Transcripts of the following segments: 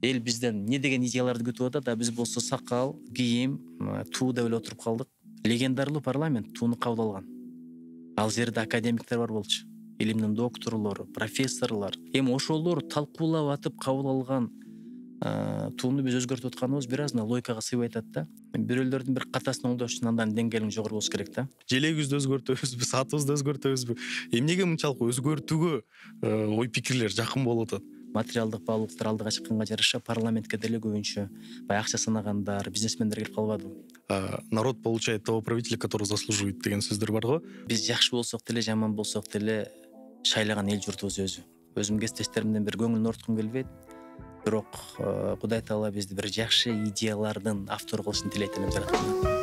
эл бизден не деген идеяларды күтүп атат, а биз болсо сакал, кийим, туу деп эле отуруп калдык. Легендарлуу парламент тууну кабыл алган. Ал жерде академиктер бар болчу. Илимдин докторлору, профессорлор. Эми ошолор талкуулап атып кабыл алган тууну биз өзгөртүп атканыбыз бир аз логикага сыйбай атат да. Бирөөлөрдүн бир катасын оңдош үчүн андан деңгээлиң жогору болуш керек да. Желегибизди өзгөртөбүзбү, саатыбызды өзгөртөбүзбү? Эмнеге мынчалык өзгөртүүгө ой пикирлер жакын болуп атат? Материалдык баалуулуктар алдыга чыкканга жараша парламентке деле көбүнчө баягы акча санагандар, бизнесмендер келип калбадыбы. Народ получает того правителя, который заслуживает деген сөздөр бар го. Биз жакшы болсок деле, жаман болсок деле шайлаган эл журтубуз өзү. Өзүм кесиптештеримден бир көңүлүн ортткум келбейт. Бирок Кудай Таала бизди бир жакшы идеялардын автору кылышын тилейт элем жараткандан.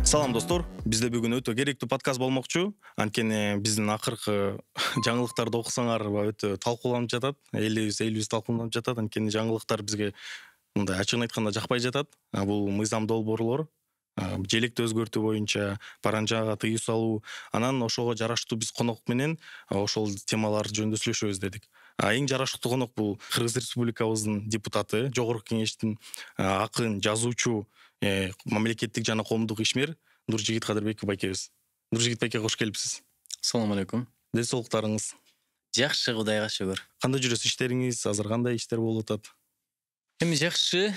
Салам достор, бизде бүгүн өтө керектүү подкаст болмокчу. Анткени биздин акыркы жаңылыктарды окусаңар өтө талкууланып жатат. Элибиз талкууланып жатат. Анткени жаңылыктар бизге мындай ачыгын айтканда жакпай жатат. Бул мыйзам долбоорлор, желекти өзгөртүү боюнча паранжага тыюу салуу, анан ошого жараштуу биз конок менен ошол темалар жөнүндө сүйлөшөбүз дедик. Эң жараштуу конок бул Кыргыз Республикабыздын депутаты, жогорку кеңештин акын, жазуучу, мамлекеттик жана коомдук ишмер Нуржигит Кадырбеков байкебиз. Нуржигит байке кош келипсиз. Assalamu алейкум. Ден соолуктарыңыз? Жакшы, Кудайга шүгүр. Кандай жүрөсүз иштериңиз? Азыр кандай иштер болуп атат? Эми жакшы,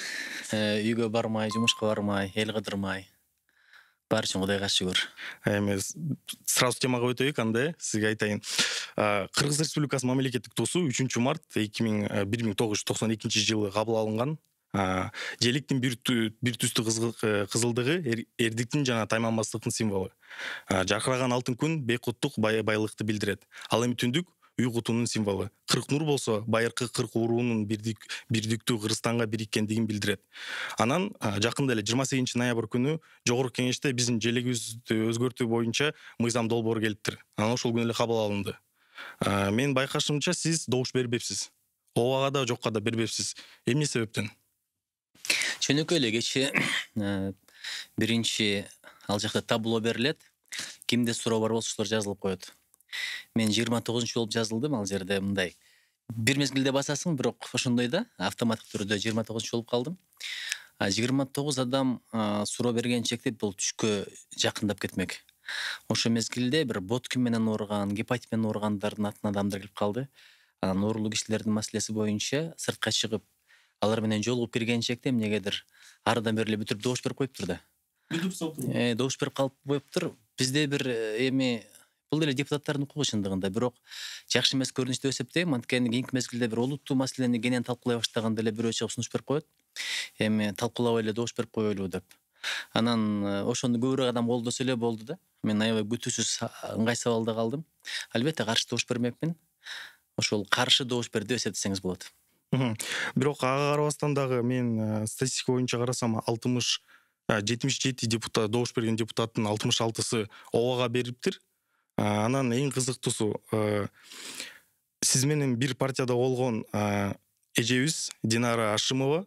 үйгө бармай, жумушка бармай, эл кыдырмай. Баары үчүн Кудайга шүгүр. Эми сразу темага өтөйүк анда, сизге айтайын. Кыргыз Республикасынын мамлекеттик туусу 3-март 1992 жылы кабыл алынган. Желектин бир түстүү кызылдыгы эрдиктин жана тайманбастыктын символу. Жаркыраган алтын күн бейкуттук байлыкты билдирет. Ал эми түндүк уйгутуунун символу. 40 нур болсо байыркы 40 уруунун бирдиктүү Кыргызстанга бириккендигин билдирет. Анан жакында эле 28 ноябрь күнү жогорку кеңеште биздин желегибизди өзгөртүү боюнча мыйзам долбоору келиптир. Анан ошол күнү эле кабыл алынды. Мен байкашымча сиз добуш бербепсиз. Ооба да жокко да бербепсиз. Эмне себептен? Чөнөкөй эле кечээ биринчи ал жакта табло берилет. Кимде суроо бар болсо ошолор жазылып коет. Мен 29-жолу болуп жазылдым ал жерде мындай. Бир мезгилде басасың, бирок ошондой да автоматтык түрдө 29-жолу болуп калдым. 29 адам суроо берген чектеп бул түшкө жакындап кетмек. Ошо мезгилде бир боткин менен ооруган, гепатит менен ооругандардын атынан адамдар келип калды. Анан оорулуу кишилердин маселеси боюнча сыртка чыгып, алар менен жолугуп киргенчекте эмнегедир арыдан бери эле бүтүрүп добуш берип коюптур да. Бүтүп салыптыр. Добуш берип калып коюптур. Бизде бир эми бул деле депутаттардын укугу чындыгында, бирок жакшы эмес көрүнүш деп эсептейм. Анткени кийинки мезгилде бир олуттуу маселени кенен талкуулай баштаганда эле бирөө чыгып сунуш берип коет. Эми талкуулабай эле добуш берип коелу деп. Анан ошону көбүрөөк адам колдосо эле болду да. Мен аябай күтүүсүз ыңгайсыз абалда калдым. Албетте каршы добуш бермекмин. Ошол каршы добуш берди деп эсептесеңиз болот. Бирок ага карабастан дагы мен статистика боюнча карасам 77 депутат добуш берген депутаттын 66-сы ообага бериптир. Анан эң кызыктуусу сиз менен бир партияда болгон эжебиз Динара Ашимова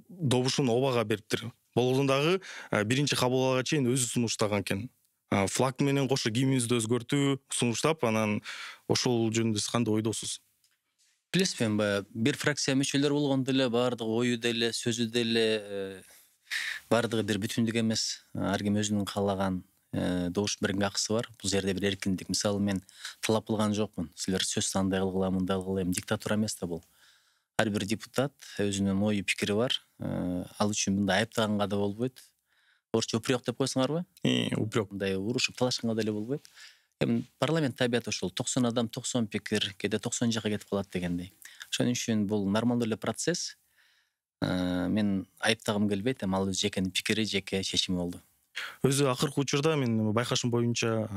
добушун ообага бериптир. Болгондо дагы биринчи кабыл алганга чейин өзү сунуштаган экен. Флаг менен кошо кийимибизди өзгөртүү сунуштап, анан ошол жөнүндө сиз кандай ойдосуз? Билесизби, баягы бир фракция мүчөлөр болгондо эле баардыгы ою деле, сөзү деле баардыгы бир бүтүндүк эмес. Ар ким өзүнүн каалаган добуш берген акысы бар. Бул жерде бир эркиндик. Мисалы мен талап кылган жокмун. Силер сөз андай кылгыла, мындай кылгыла, эми диктатура эмес да бул. Ар бир депутат өзүнүн ою пикири бар. Ал үчүн мындай айыптаганга да болбойт. Орусча упрек деп койсоңарбы? Упрек. Мындай урушуп талашканга деле болбойт. Эми парламент табияты ошол 90 адам 90 пикир, кээде 90 жака кетип калат дегендей. Ошон үчүн бул нормалдуу эле процесс. Мен айыптагым келбейт, эми ал жекенин пикири, жеке чечими болду. Өзү акыркы учурда мен байкашым боюнча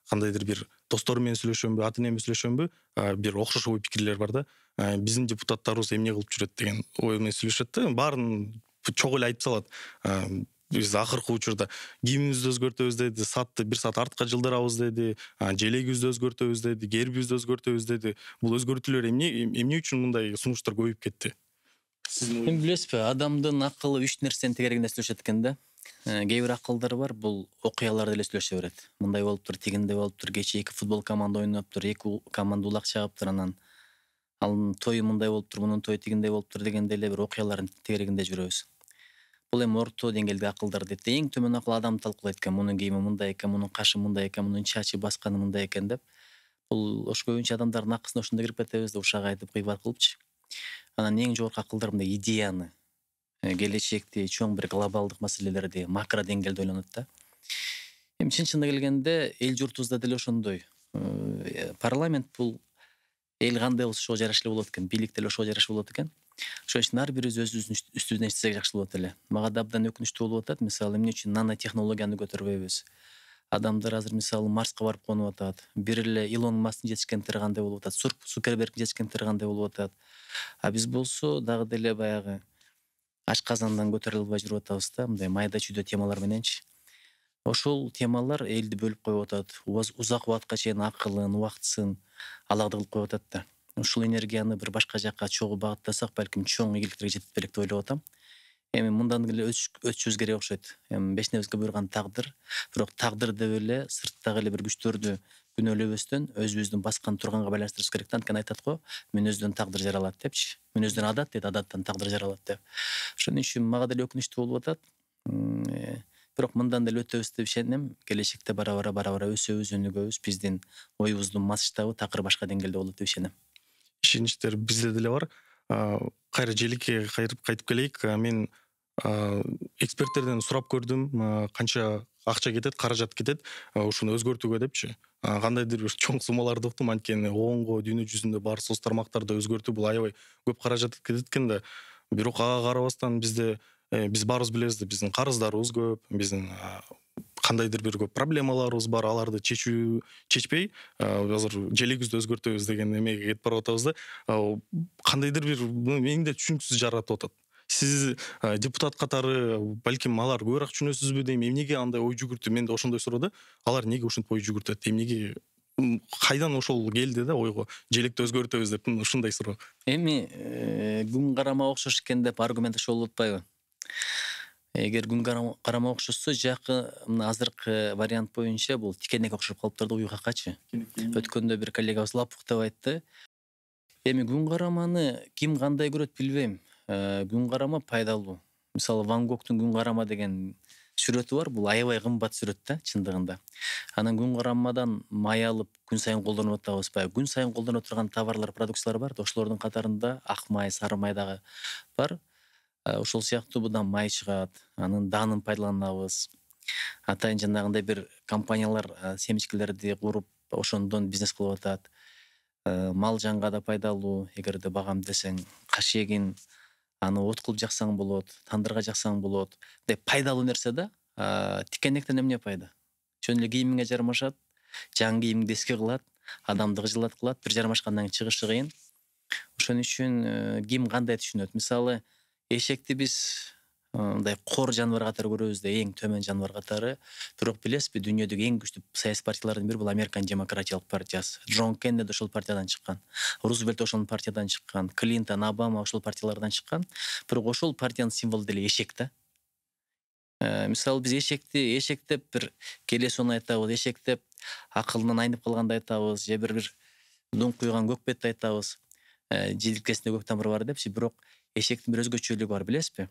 кандайдыр бир досторум менен сүйлөшөмбү, ата энем менен сүйлөшөмбү, бир окшош ой пикирлер бар да. Биздин депутаттарыбыз эмне кылып жүрөт деген ой менен сүйлөшөт да. Баарын чогуу эле айтып салат. Биз акыркы учурда кийимибизди өзгөртөбүз деди, саатты бир саат артка жылдырабыз деди, желегибизди өзгөртөбүз деди, гербибизди өзгөртөбүз деди. Бул өзгөртүүлөр эмне үчүн мындай сунуштар көбөйүп кетти? Эми билесизби, адамдын акылы 3 нерсени тегерегинде сүйлөшөт экен да. Кээ бир акылдар бар, бул окуяларды эле сүйлөшө берет. Мындай болуптур, тигиндей болуптур, кечээ 2 футбол команда ойноптур, 2 команда улак чыгаптыр, анан ал тою мындай болуптур, мунун тою тигиндей болуптур дегендей эле бир окуялардын тегерегинде жүрөбүз. Бул эми орто деңгээлдеги акылдар дейт. Эң төмөн акыл адам талкуулайт экен. Мунун кийими мындай экен, мунун кашы мындай экен, мунун чачы басканы мындай экен деп. Бул ош көбүнчө адамдардын акысына ошондо кирип кетебиз да ушак айтып кыйбат кылыпчы. Анан эң жогорку акылдар мындай идеяны, келечекти, чоң бир глобалдык маселелерди макро деңгээлде ойлонот да. Эми чын-чынына келгенде эл журтубузда деле ошондой. Парламент бул эл кандай болсо ошого жараша эле болот экен, бийлик деле ошого жараша болот экен. Ошон үчүн ар бирибиз өзүбүздүн үстүбүздөн иштесек жакшы болот эле. Мага да абдан өкүнүчтүү болуп атат. Мисалы эмне үчүн нанотехнологияны көтөрбөйбүз? Адамдар азыр мисалы Марска барып конуп атат. Бир эле Илон Масктын жетишкендери кандай болуп атат? Цукербергдин жетишкендери кандай болуп атат? А биз болсо дагы деле баягы ашказандан көтөрүлө албай жүрүп атабыз да, мындай майда чүйдө темалар мененчи. Ошол темалар элди бөлүп коюп атат. Узак убакытка чейин акылын, убактысын алагда кылып коюп атат да. Ушул энергияны бир башка жакка чогуу багыттасак, балким чоң ийгиликтерге жетет белек деп ойлоп атам. Эми мындан эле өтүшүбүз керек окшойт. Эми бешинебизге буйруган тагдыр, бирок тагдыр деп эле сырттагы эле бир күчтөрдү күнөөлөбөстөн өзүбүздүн баскан турганга байланыштырышыбыз керек да. Анткени айтат го, мүнөздөн тагдыр жаралат депчи. Мүнөздөн адат дейт, адаттан тагдыр жаралат деп. Ошон үчүн мага деле өкүнүчтүү болуп атат. Бирок мындан деле өтөбүз деп ишенем. Келечекте бара бара өсөбүз, өнүгөбүз. Биздин оюбуздун масштабы такыр башка деңгээлде болот деп ишенем. Ишеничтер бизде деле бар. Кайра желекке кайтып келейик. Мен эксперттерден сурап көрдүм, канча акча кетет, каражат кетет ушуну өзгөртүүгө депчи. Кандайдыр бир чоң суммаларды уктум, анткени оңго дүйнө жүзүндө баары соц тармактарды өзгөртүү бул аябай көп каражат кетет экен да. Бирок ага карабастан бизде биз баарыбыз билебиз да, биздин карыздарыбыз көп, биздин кандайдыр бир көп проблемаларыбыз бар, аларды чечпей азыр желегибизди өзгөртөбүз деген эмеге кетип барып атабыз да. Кандайдыр бир меңде түшүнүксүз жаратып атат. Сиз депутат катары балким алар көбүрөөк түшүнөсүзбү дейм, эмнеге андай ой жүгүртүп, менде ошондой суроо да. Алар эмнеге ушинтип ой жүгүртөт, эмнеге кайдан ошол келди да ойго желекти өзгөртөбүз деп, ушундай суроо. Эми күн карама окшош экен деп аргумент ошол болуп атпайбы? Эгер күн карама окшошсо, жакы мына азыркы вариант боюнча бул тикенек окшоп калыптыр да уюкакачы. Өткөндө бир коллегабыз лапух деп айтты. Эми күн караманы ким кандай көрөт билбейм. Күн карама пайдалуу. Мисалы Ван Гогтун күн карама деген сүрөтү бар. Бул аябай кымбат сүрөт да чындыгында. Анан күн карамадан май алып күн сайын колдонуп атабыз. Баягы күн сайын колдонуп турган товарлар, продукциялар бар да, ошолордун катарында ак май, сары май дагы бар. Ошол сыяктуу будан май чыгат, анын даанын пайдаланабыз. Атайын жанагындай бир компаниялар семечкилерди куруп, ошондон бизнес кылып атат. Мал жанга да пайдалуу, эгерде багам десең, каш эгин аны от кылып жаксаң болот, тандырга жаксаң болот. Мындай пайдалуу нерсе да. Тикенектен эмне пайда? Жөн эле кийимиңе жармашат, жаңы кийимиңди эске кылат, адамды кыжылат кылат, бир жармашкандан кийин чыгышы кыйын. Ошон үчүн ким кандай түшүнөт? Мисалы, эшекти биз мындай кор жаныбар катары көрөбүз да, эң төмөн жаныбар катары. Бирок билесизби, дүйнөдөгү эң күчтүү саясий партиялардын бири бул Американ демократиялык партиясы. Джон Кеннеди ошол партиядан чыккан, Рузвельт ошол партиядан чыккан, Клинтон, Обама ошол партиялардан чыккан. Бирок ошол партиянын символу деле эшек да. Мисалы биз эшек деп бир келесүүнү айтабыз, эшек деп акылынан айнып калганды айтабыз, же бир дуң куйган көк бетти айтабыз. Желкесинде көк тамыры бар депчи, бирок эшектин бир өзгөчөлүгү бар, билесизби?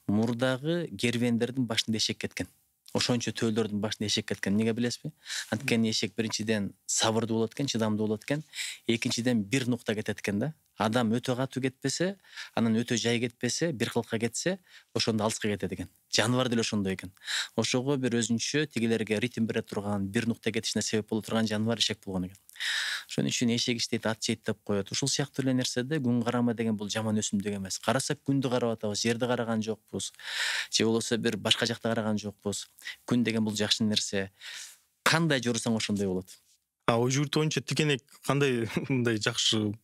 Мурдагы кервендердин башында эшек кеткен. Ошончо төөлдөрдүн башында эшек кеткен. Эмнеге билесизби? Анткени эшек биринчиден сабырдуу болот экен, чыдамдуу болот экен. Экинчиден бир нукта кетет экен да. Адам өтө катуу кетпесе, анан өтө жай кетпесе, бир кылыкка кетсе, ошондо алыска кетет экен. Жаныбар деле ошондой экен. Ошого бир өзүнчө тигилерге ритм бере турган, бир нукта кетишине себеп боло турган жаныбар эшек болгон экен. Ошон үчүн эшек иштейт, ат жейт деп коет. Ушул сыяктуу эле нерседе күн карама деген бул жаман өсүмдүк эмес. Карасак күндү карап атабыз, жерди караган жокпуз. Же болбосо бир башка жакта караган жокпуз. Күн деген бул жакшы нерсе. Кандай жорусаң ошондой болот. Ой жүгүртүү боюнча тикенек кандай мындай жакшы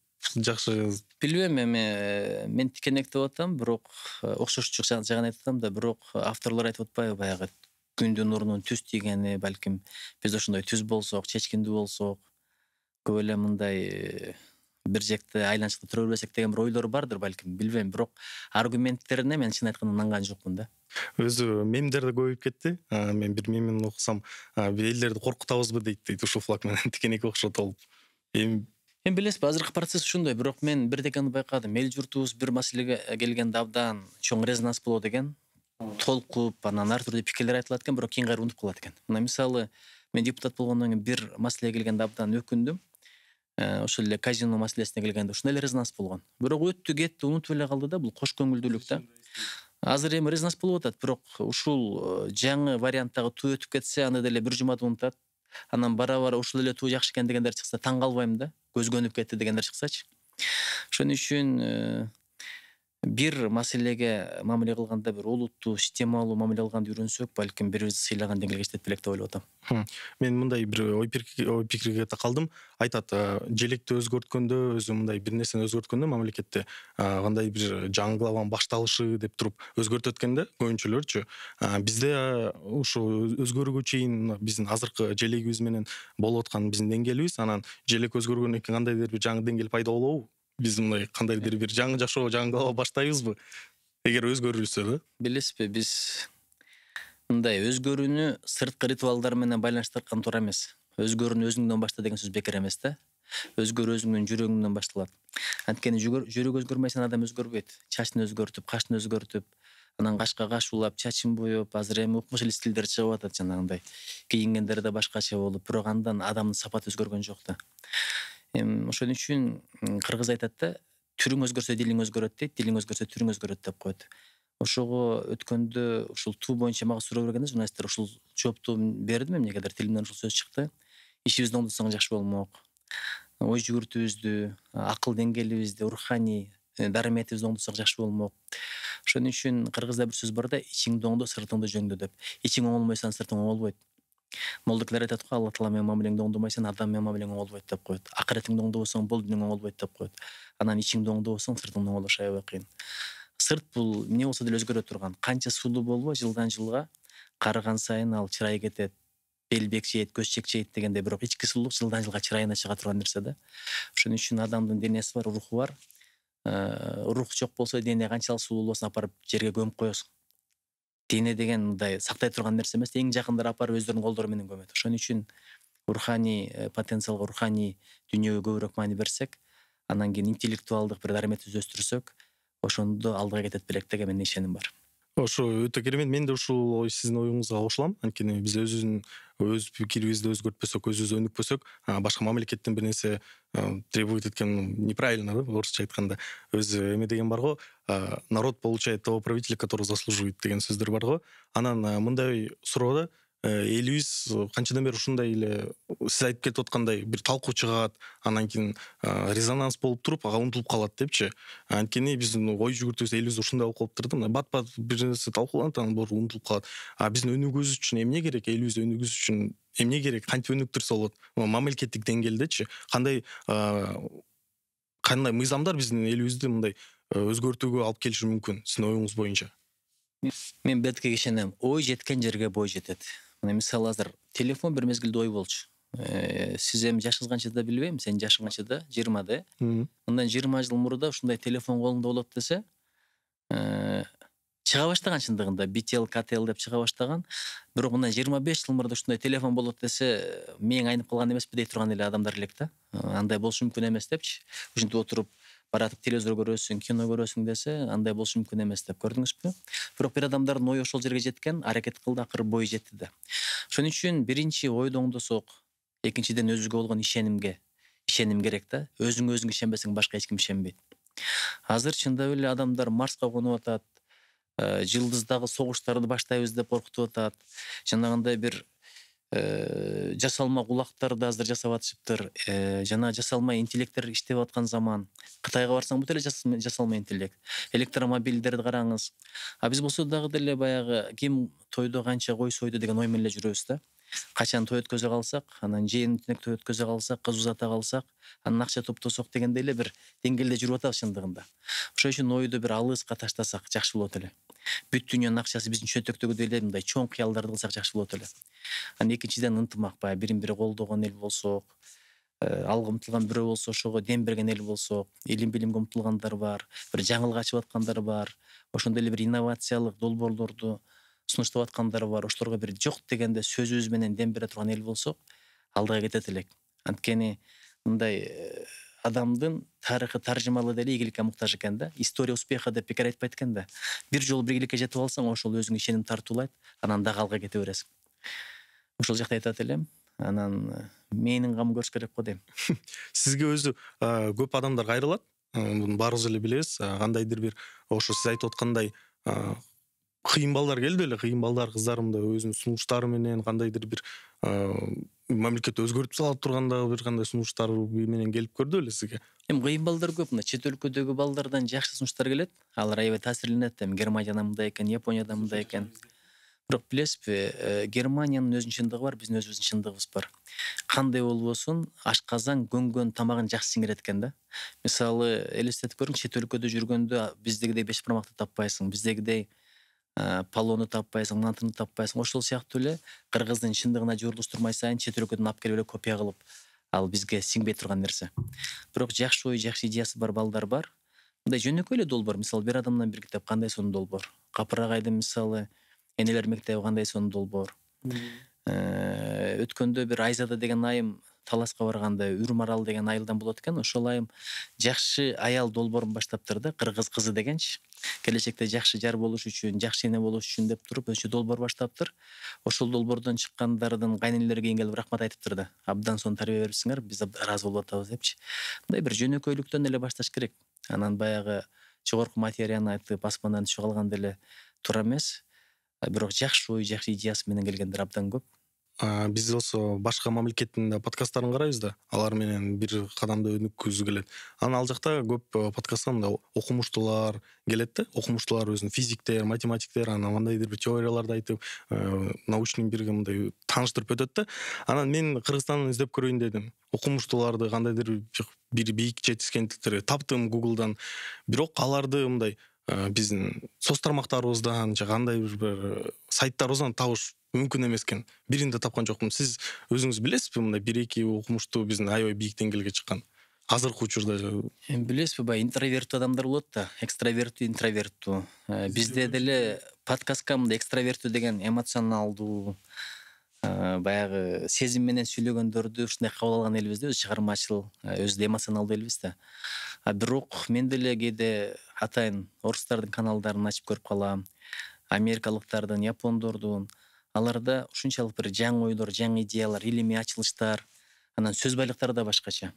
Билбейм, эми мен тикенек деп атам, бирок окшоштук жагын айтып атам да, бирок авторлор айтып атпайбы баягы күндүн нурунун түз тийгени, балким биз ошондой түз болсок, чечкиндүү болсок, көп эле мындай бир жекте айланчыкта тура бербесек деген бир ойлор бардыр балким, билбейм. Бирок аргументтерине мен чын айтканда ынанган жокмун да. Өзү мемдер да көбөйүп кетти. Мен бир мемин окусам, элдерди коркутабызбы дейт ушул флаг менен тикенекке окшотуп алып. Эми Эми билесизби, азыркы процесс ушундай, бирок мен бир дегенди байкадым. Эл журтубуз бир маселеге келгенде абдан чоң резонанс болот экен. Толкуп, анан ар түрдүү пикирлер айтылат экен, бирок кийин кайра унутуп калат экен. Мына мисалы, мен депутат болгондон кийин бир маселеге келгенде абдан өкүндүм. Ошол эле казино маселесине келгенде ушундай эле резонанс болгон. Бирок өттү кетти, унутуп эле калды да, бул кош көңүлдүүлүк да. Азыр эми резонанс болуп атат, бирок ушул жаңы варианттагы туу өтүп кетсе, аны деле бир жумада унутат. Анан бара ушул эле туу жакшы экен дегендер чыкса таң калбайм да. Көзгөнүп кетти дегендер чыксачы. Ошон үчүн бир маселеге мамиле кылганда бир олуттуу, системалуу мамиле кылганды үйрөнсөк, балким бири-бирибизди сыйлаган деңгээлге жетет белек деп ойлоп атам. Мен мындай бир ой пикирге такалдым. Айтат, желекти өзгөрткөндө, өзү мындай бир нерсени өзгөрткөндө мамлекетте кандай бир жаңы главанын башталышы деп туруп өзгөртөт экен да көбүнчөлөрчү. Бизде ушу өзгөрүүгө чейин биздин азыркы желегибиз менен болуп аткан биздин деңгээлибиз, анан желек өзгөргөндөн кийин кандайдыр бир жаңы деңгээл пайда болобу? Биз мындай кандайдыр бир жаңы жашоо, жаңы глава баштайбызбы? Эгер өзгөрүлсө да. Билесизби, биз мындай өзгөрүүнү сырткы ритуалдар менен байланыштырган туура эмес. Өзгөрүүнү өзүңдөн башта деген сөз бекер эмес да. Өзгөрүү өзүңдүн жүрөгүңдөн башталат. Анткени жүрөк өзгөрмөйсөн адам өзгөрбөйт. Чачын өзгөртүп, кашын өзгөртүп, анан кашка каш улап, чачын боёп, азыр эми укмуш эле стилдер чыгып атат жанагындай. Кийингендер да башкача болуп, бирок андан адамдын сапаты өзгөргөн жок да. Ошон үчүн кыргыз айтат да, түрүң өзгөрсө дилиң өзгөрөт дейт, дилиң өзгөрсө түрүң өзгөрөт деп коет. Ошого өткөндө ушул туу боюнча мага суроо бергенде журналисттер ушул жоопту бердим, эмнегедир тилимден ушул сөз чыкты. Ишибизди оңдотсоң жакшы болмок. Ой жүгүртүүбүздү, акыл деңгээлибизди, руханий дарыметибизди оңдотсок жакшы болмок. Ошон үчүн кыргызда бир сөз бар да, ичиңди оңдо, сыртыңды жөңдө деп. Ичиң оңолмойсо сыртың оңолбойт. Молдокилер айтат го, Алла таала менен мамилеңди оңдомойсоң, адам менен мамилең оңолбойт деп коет. Акыретиңди оңдобосоң, бул дүнүң оңолбойт деп коет. Анан ичиңди оңдобосоң, сыртыңды оңолош аябай кыйын. Сырт бул эмне болсо деле өзгөрө турган. Канча сулуу болбо, жылдан жылга карыган сайын ал чырайы кетет. Бел бекчейет, көз чекчейет дегенде, бирок ички сулуулук жылдан жылга чырайына чыга турган нерсе да. Ошон үчүн адамдын денеси бар, руху бар. Рух жок болсо дене канчалык сулуу болсун апарып жерге көмүп коесуң. Дене деген мындай сактай турган нерсе эмес, эң жакындары апарып өздөрүнүн колдору менен көмөт. Ошон үчүн руханий потенциалга, руханий дүйнөгө көбүрөөк маани берсек, анан кийин интеллектуалдык бир дарыметибизди өстүрсөк, ошондо алдыга кетет белек деген менин ишеним бар. Ошо өтө керемет. Мен да ушул ой сиздин оюңузга кошулам. Анткени биз өз пикирибизди өзгөртпөсөк, өзүбүздү өнүкпөсөк, башка мамлекеттен бир нерсе требовать эткен неправильно да, орусча айтканда. Өзү эме деген бар го, народ получает того правителя, которого заслуживает деген сөздөр бар го. Анан мындай суроо да, элибиз канчадан бери ушундай эле сиз айтып кетип аткандай бир талкуу чыгат, анан кийин резонанс болуп туруп, ага унутулуп калат депчи. Анткени биздин ой жүгүртүүбүз элибизде ушундай болуп калыптыр да, бат бир нерсе талкууланат, анан болуп унутулуп калат. Биздин өнүгүүбүз үчүн эмне керек, элибизди өнүгүүбүз үчүн эмне керек, кантип өнүктүрсө болот? Мамлекеттик деңгээлдечи кандай мыйзамдар биздин элибизди мындай өзгөртүүгө алып келиши мүмкүн сиздин оюңуз боюнча? Мен бетке ишенем, ой жеткен жерге бой жетет. Мына мисалы азыр телефон бир мезгилде ой болчу. Сиз эми жашыңыз канча да билбейм, сенин жашың канча да? 20 Мындан 20 жыл мурда ушундай телефон колуңда болот десе, чыга баштаган чындыгында BTL, KTL деп чыга баштаган. Бирок мындан 25 жыл мурда ушундай телефон болот десе, мээң айнып калган эмеспи дей турган эле адамдар элек да. Андай болушу мүмкүн эмес депчи. Ушинтип отуруп баратып телевизор көрөсүң, кино көрөсүң десе, андай болушу мүмкүн эмес деп көрдүңүзбү? Бирок бир адамдардын ою ошол жерге жеткен, аракет кылды, акыры бою жетти да. Ошон үчүн биринчи ойду оңдосок, экинчиден өзүгө болгон ишеним керек да. Өзүң ишенбесең башка эч ким ишенбейт. Азыр чындап эле адамдар Марска конуп атат, жылдыздагы согуштарды баштайбыз деп коркутуп атат. Жанагындай бир жасалма кулактарды азыр жасап атышыптыр. Жана жасалма интеллекттер иштеп аткан заман. Кытайга барсаң бут эле жасалма интеллект. Электромобилдерди караңыз. Биз болсо дагы деле баягы ким тойдо канча кой сойду деген ой менен эле жүрөбүз да. Качан той өткөзө калсак, анан жээнтиник той өткөзө калсак, кыз узата калсак, анан акча топтосок дегендей эле бир деңгээлде жүрүп атабыз чындыгында. Ошон үчүн ойду бир алыска таштасак жакшы болот эле. Бүт дүйнөнүн акчасы биздин чөнтөктөгүдөй эле мындай чоң кыялдарды кылсак жакшы болот эле. Анан экинчиден ынтымак, баягы бирин бири колдогон эл болсок, алга умтулган бирөө болсо, ошого дем берген эл болсо, илим билимге умтулгандар бар, бир жаңылык ачып аткандар бар, ошондой эле бир инновациялык долбоорлорду сунуштап аткандар бар. Ошолорго бир жок дегенде сөзүбүз менен дем бере турган эл болсок, алдыга кетет элек. Анткени мындай адамдын тарыхы таржымалы деле ийгиликке муктаж экен да. История успеха деп бекер айтпайт экен да. Бир жолу бир ийгиликке жетип алсаң, ошол өзүңө ишеним тартуулайт, анан дагы алга кете бересиң. Ошол жакта айтат элем. Анан менин камын көрүш керек го дейм. Сизге өзү көп адамдар кайрылат. Муну баарыбыз эле билебиз. Кандайдыр бир ошо сиз айтып аткандай кыйын балдар келди эле, кыйын балдар кыздарымда өзүнүн сунуштары менен кандайдыр бир мамлекетти өзгөртүп сала тургандагы бир кандай сунуштар менен келип көрдү беле сизге? Эми кыйын балдар көп. Мына чет өлкөдөгү балдардан жакшы сунуштар келет. Алар аябай таасирленет. Эми Германияда мындай экен, Японияда мындай экен. Бирок билесизби, Германиянын өзүнүн чындыгы бар, биздин өзүбүздүн чындыгыбыз бар. Кандай болбосун, ашказан көңгөн тамагын жакшы сиңирет экен да. Мисалы, элестетип көрүң, чет өлкөдө жүргөндө биздегидей бешбармакты таппайсың, биздегидей палону таппайсың, мантыны таппайсың. Ошол сыяктуу эле кыргыздын чындыгына жорулуштурмай сайын чет өлкөдөн алып келип эле копия кылып, ал бизге сиңбей турган нерсе. Бирок жакшы ой, жакшы идеясы бар балдар бар. Мындай жөнөкөй эле долбоор, мисалы, бир адамдан бир китеп кандай сонун долбоор. Капырагайдын мисалы, энелер мектеби кандай сонун долбоор. Өткөндө бир Айзада деген айым таласка барганда Үрмарал деген айылдан болот экен. Ошол айым жакшы аял долбоорун баштаптыр да, кыргыз кызы дегенчи. Келечекте жакшы жар болуш үчүн, жакшы эне болуш үчүн деп туруп өзү долбоор баштаптыр. Ошол долбоордон чыккандардын кайненелери кийин келип рахмат айтыптыр да. Абдан сонун тарбия берипсиңер, биз ыраазы болуп атабыз депчи. Мындай бир жөнөкөйлүктөн эле башташ керек. Анан баягы жогорку материяны айтып, басмадан түшүп калган деле туура эмес. Бирок жакшы ой, жакшы идеясы менен келгендер абдан көп. Биз болсо башка мамлекеттин подкасттарын карайбыз да, алар менен бир кадамда өнүккүзү келет. Анан ал жакта көп подкастта мындай окумуштуулар келет да, окумуштуулар өзүнүн физиктер, математиктер, анан кандайдыр бир теорияларды айтып, научный бир мындай тааныштырып өтөт да. Анан мен Кыргызстанды издеп көрөйүн дедим. Окумуштууларды кандайдыр бир бийик жетишкендиктерди таптым Google'дан. Бирок аларды мындай биздин соц тармактарыбыздан же кандай бир сайттарыбыздан табыш мүмкүн эмес экен. Биринде тапкан жокмун. Сиз өзүңүз билесизби мындай бир-эки окумуштуу биздин аябай бийик деңгээлге чыккан? Азыркы учурда. Эми билесизби, баягы интроверттүү адамдар болот да, экстраверттүү, интроверттүү. Бизде деле подкастка мындай экстраверттүү деген эмоционалдуу, баягы сезим менен сүйлөгөндөрдү ушундай кабыл алган элбиз да, өзү чыгармачыл, өзү эмоционалдуу элбиз да. Бирок мен деле кээде атайын орустардын каналдарын ачып көрүп калам, америкалыктардын, япондордун. Аларда ушунчалык бир жаңы ойлор, жаңы идеялар, илимий ачылыштар, анан сөз байлыктары да башкача.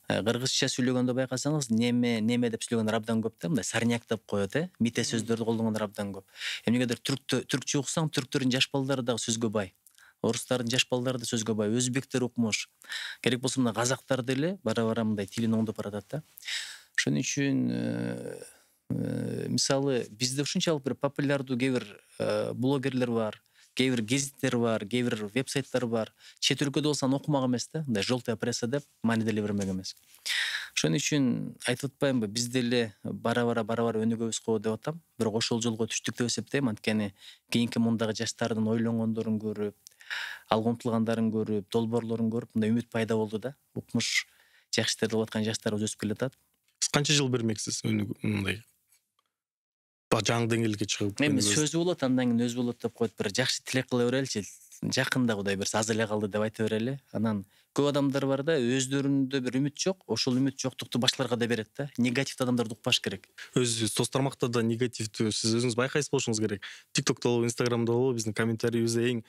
Кыргызча сүйлөгөндө байкасаңыз, неме деп сүйлөгөндөр абдан көп да, мындай сарняктап коет, мите сөздөрдү колдонгондор абдан көп. Эмнегедир түркчө уксаң, түрктөрдүн жаш балдары дагы сөзгө бай. Орустардын жаш балдары да сөзгө бай, өзбектер укмуш. Керек болсо мына казактар деле бара-бара мындай тилин оңдоп баратат да. Ошон үчүн мисалы бизде ушунчалык бир популярдуу кээ бир блогерлер бар, кээ бир гезиттер бар, кээ бир вебсайттар бар. Чет өлкөдө болсо аны окумак эмес да, мындай желтая пресса деп маани деле бермек эмес. Ошон үчүн айтып атпаймынбы, биз деле бара-бара өнүгөбүз го деп атам. Бирок ошол жолго түштүк деп эсептейм, анткени кийинки мундагы жаштардын ойлонгондорун көрүп, алга умтулгандарын көрүп, долбоорлорун көрүп, мындай үмүт пайда болду да. Укмуш жакшы иштерди кылып аткан жаштарыбыз өсүп келатат. Сиз канча жыл бермексиз мындай жаңы деңгээлге чыгып? Эми сөзү болот, андан кийин өзү болот деп коет. Бир жакшы тилек кыла береличи. Жакында Кудай берсе аз эле калды деп айта берели. Анан көп адамдар бар да, өздөрүндө бир үмүт жок, ошол үмүт жоктукту башкаларга да берет да. Негативдүү адамдарды укпаш керек. Өзү соц тармакта да негативдүү сиз өзүңүз байкайсыз болушуңуз керек. TikTokто болобу, Instagramда болобу биздин комментарийибизде эң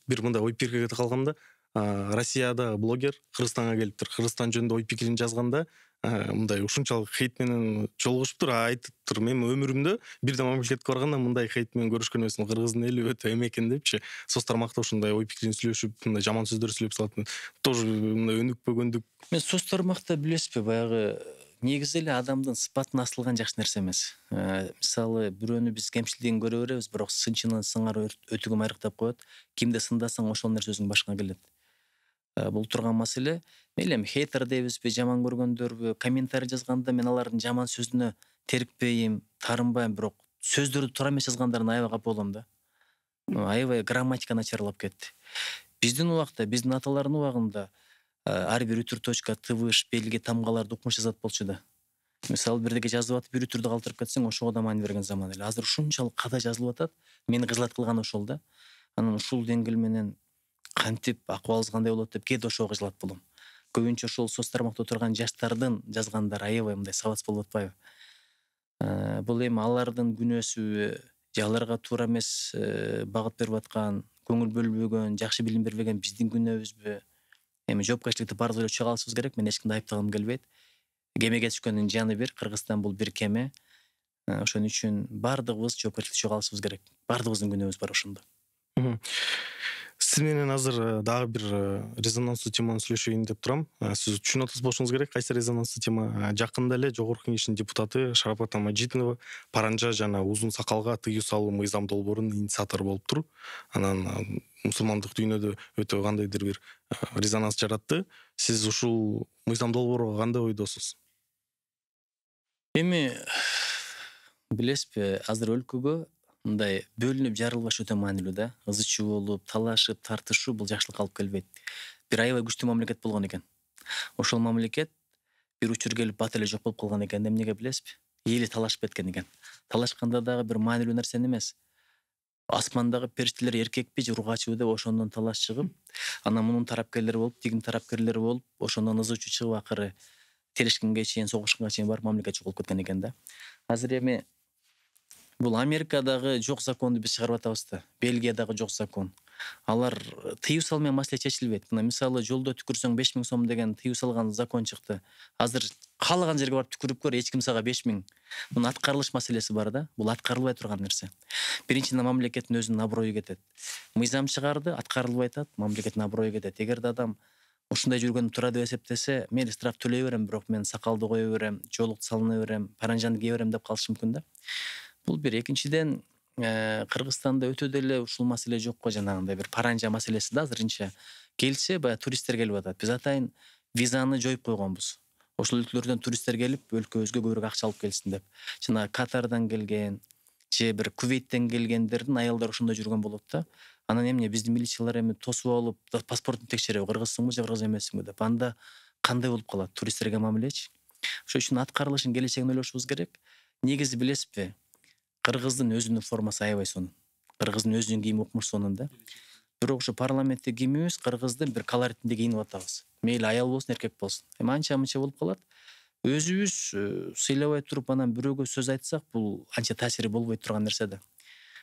бир мындай ой пикирге кете калганда, Россияда блогер Кыргызстанга келиптир. Кыргызстан жөнүндө ой пикирин жазганда мындай ушунчалык хейт менен жолугушуптур, айтыптыр. Мен өмүрүмдө бирден мамлекетке барганда мындай хейт менен көрүшкөн эмесмин. Кыргыздын эли өтө эме экен депчи. Соц тармакта ушундай ой пикирин сүйлөшүп, мындай жаман сөздөр сүйлөп салат. Тоже мындай өнүкпөгөндүк. Мен соц тармакта билесизби, баягы негизи эле адамдын сыпатына асылган жакшы нерсе эмес. Мисалы, бирөөнү биз кемчилигин көрө беребиз, бирок сынчынын сыңары өтүгүн айрыктап коет. Кимди сындасаң ошол нерсе өзүңүн башыңа келет. Бул турган маселе. Мейли эми хейтер дейбизби, жаман көргөндөрбү, комментарий жазганда мен алардын жаман сөзүнө терикпейм, тарынбайм, бирок сөздөрдү туура эмес жазгандарына аябай капа болом да. Аябай грамматика начарлап кетти. Биздин убакта, биздин аталардын убагында ар бир үтүр точка, тыбыш, белги, тамгаларды укмуш жазат болчу да. Мисалы бирдеге жазып атып бир үтүрдү калтырып кетсең, ошого да маани берген заман эле. Азыр ушунчалык када жазылып атат. Мени кыжылат кылганы ошол да. Анан ушул деңгэл менен кантип акыбалыбыз кандай болот деп кээде ошого кыжылат болом. Көбүнчө ошол соц тармакта отурган жаштардын жазгандары аябай мындай сабатсыз болуп атпайбы? Бул эми алардын күнөөсүбү же аларга туура эмес багыт берип аткан, көңүл бөлбөгөн, жакшы билим бербеген биздин күнөөбүзбү? Эми жоопкерчиликти баарыбыз эле түшүнүп алышыбыз керек. Мен эч кимди айыптагым келбейт. Кемеге түшкөндүн жаны бир, Кыргызстан бул бир кеме. Ошон үчүн баардыгыбыз жоопкерчиликти түшүнүп алышыбыз керек. Баардыгыбыздын күнөөбүз бар ошондо. Мгм. Сиз менен азыр дагы бир резонанстуу теманы сүйлөшөйүн деп турам. Сиз түшүнүп атасыз болушуңуз керек. Кайсы резонанстуу тема? Жакында эле Жогорку Кеңештин депутаты Шарапат Амажитова паранжа жана узун сакалга тыюу салуу мыйзам долбоорунун инициатору болуптур. Анан мусулмандык дүйнөдө өтө кандайдыр бир резонанс жаратты. Сиз ушул мыйзам долбоорго кандай ойдосуз? Эми билесизби, азыр өлкөгө мындай бөлүнүп жарылбаш өтө маанилүү да. Ызы чуу болуп, талашып, тартышуу бул жакшылыкка алып келбейт. Бир аябай күчтүү мамлекет болгон экен. Ошол мамлекет бир учур келип бат эле жок болуп калган экен. Эмнеге билесизби? Эли талашып кеткен экен. Талашканда дагы бир маанилүү нерсени эмес. Асмандагы периштелер эркекпи же ургачыбы деп ошондон талаш чыгып, анан мунун тарапкерлери болуп, тигин тарапкерлери болуп, ошондон ызы чуу чыгып акыры тирешкенге чейин, согушканга чейин барып мамлекет жок болуп кеткен экен да. Азыр эми бул Америкадагы жок законду биз чыгарып атабыз да. Бельгиядагы жок закон. Алар тыюу салуу менен маселе чечилбейт. Мына мисалы жолдо түкүрсөң 5000 сом деген тыюу салган закон чыкты. Азыр каалаган жерге барып түкүрүп көр, эч ким сага 5000. Мунун аткарылыш маселеси бар да. Бул аткарылбай турган нерсе. Биринчиден мамлекеттин өзүнүн аброю кетет. Мыйзам чыгарды, аткарылбай атат, мамлекеттин аброю кетет. Эгерде адам ушундай жүргөнүп тура деп эсептесе, мейли штраф төлөй берем, бирок мен сакалды кое берем, жоолукту салына берем, паранжаны кие берем деп калышы мүмкүн да. Бул бир. Экинчиден, Кыргызстанда өтө деле ушул маселе жокко, жанагындай бир паранжа маселеси да азырынча келсе, баягы туристтер келип атат. Биз атайын визаны жоюп койгонбуз. Ошол өлкөлөрдөн туристтер келип, өлкөбүзгө көбүрөөк акча алып келсин деп. Жана Катардан келген же бир Кувейттен келгендердин аялдары ошондо жүргөн болот да. Анан эмне биздин милициялар эми тосуп алып, паспортун текшерет, кыргызсыңбы же кыргыз эмессиңби деп. Анда кандай болуп калат туристтерге мамилечи? Ошон үчүн аткарылышын келечегин ойлошубуз керек. Негизи билесизби, кыргыздын өзүнүн формасы аябай сонун. Кыргыздын өзүнүн кийими укмуш сонун да. Бирок ушу парламентте кийимибиз кыргыздын бир колоритинде кийинип атабыз. Мейли аял болсун, эркек болсун. Эми анча-мынча болуп калат. Өзүбүз сыйлабай туруп анан бирөөгө сөз айтсак, бул анча таасири болбой турган нерсе да.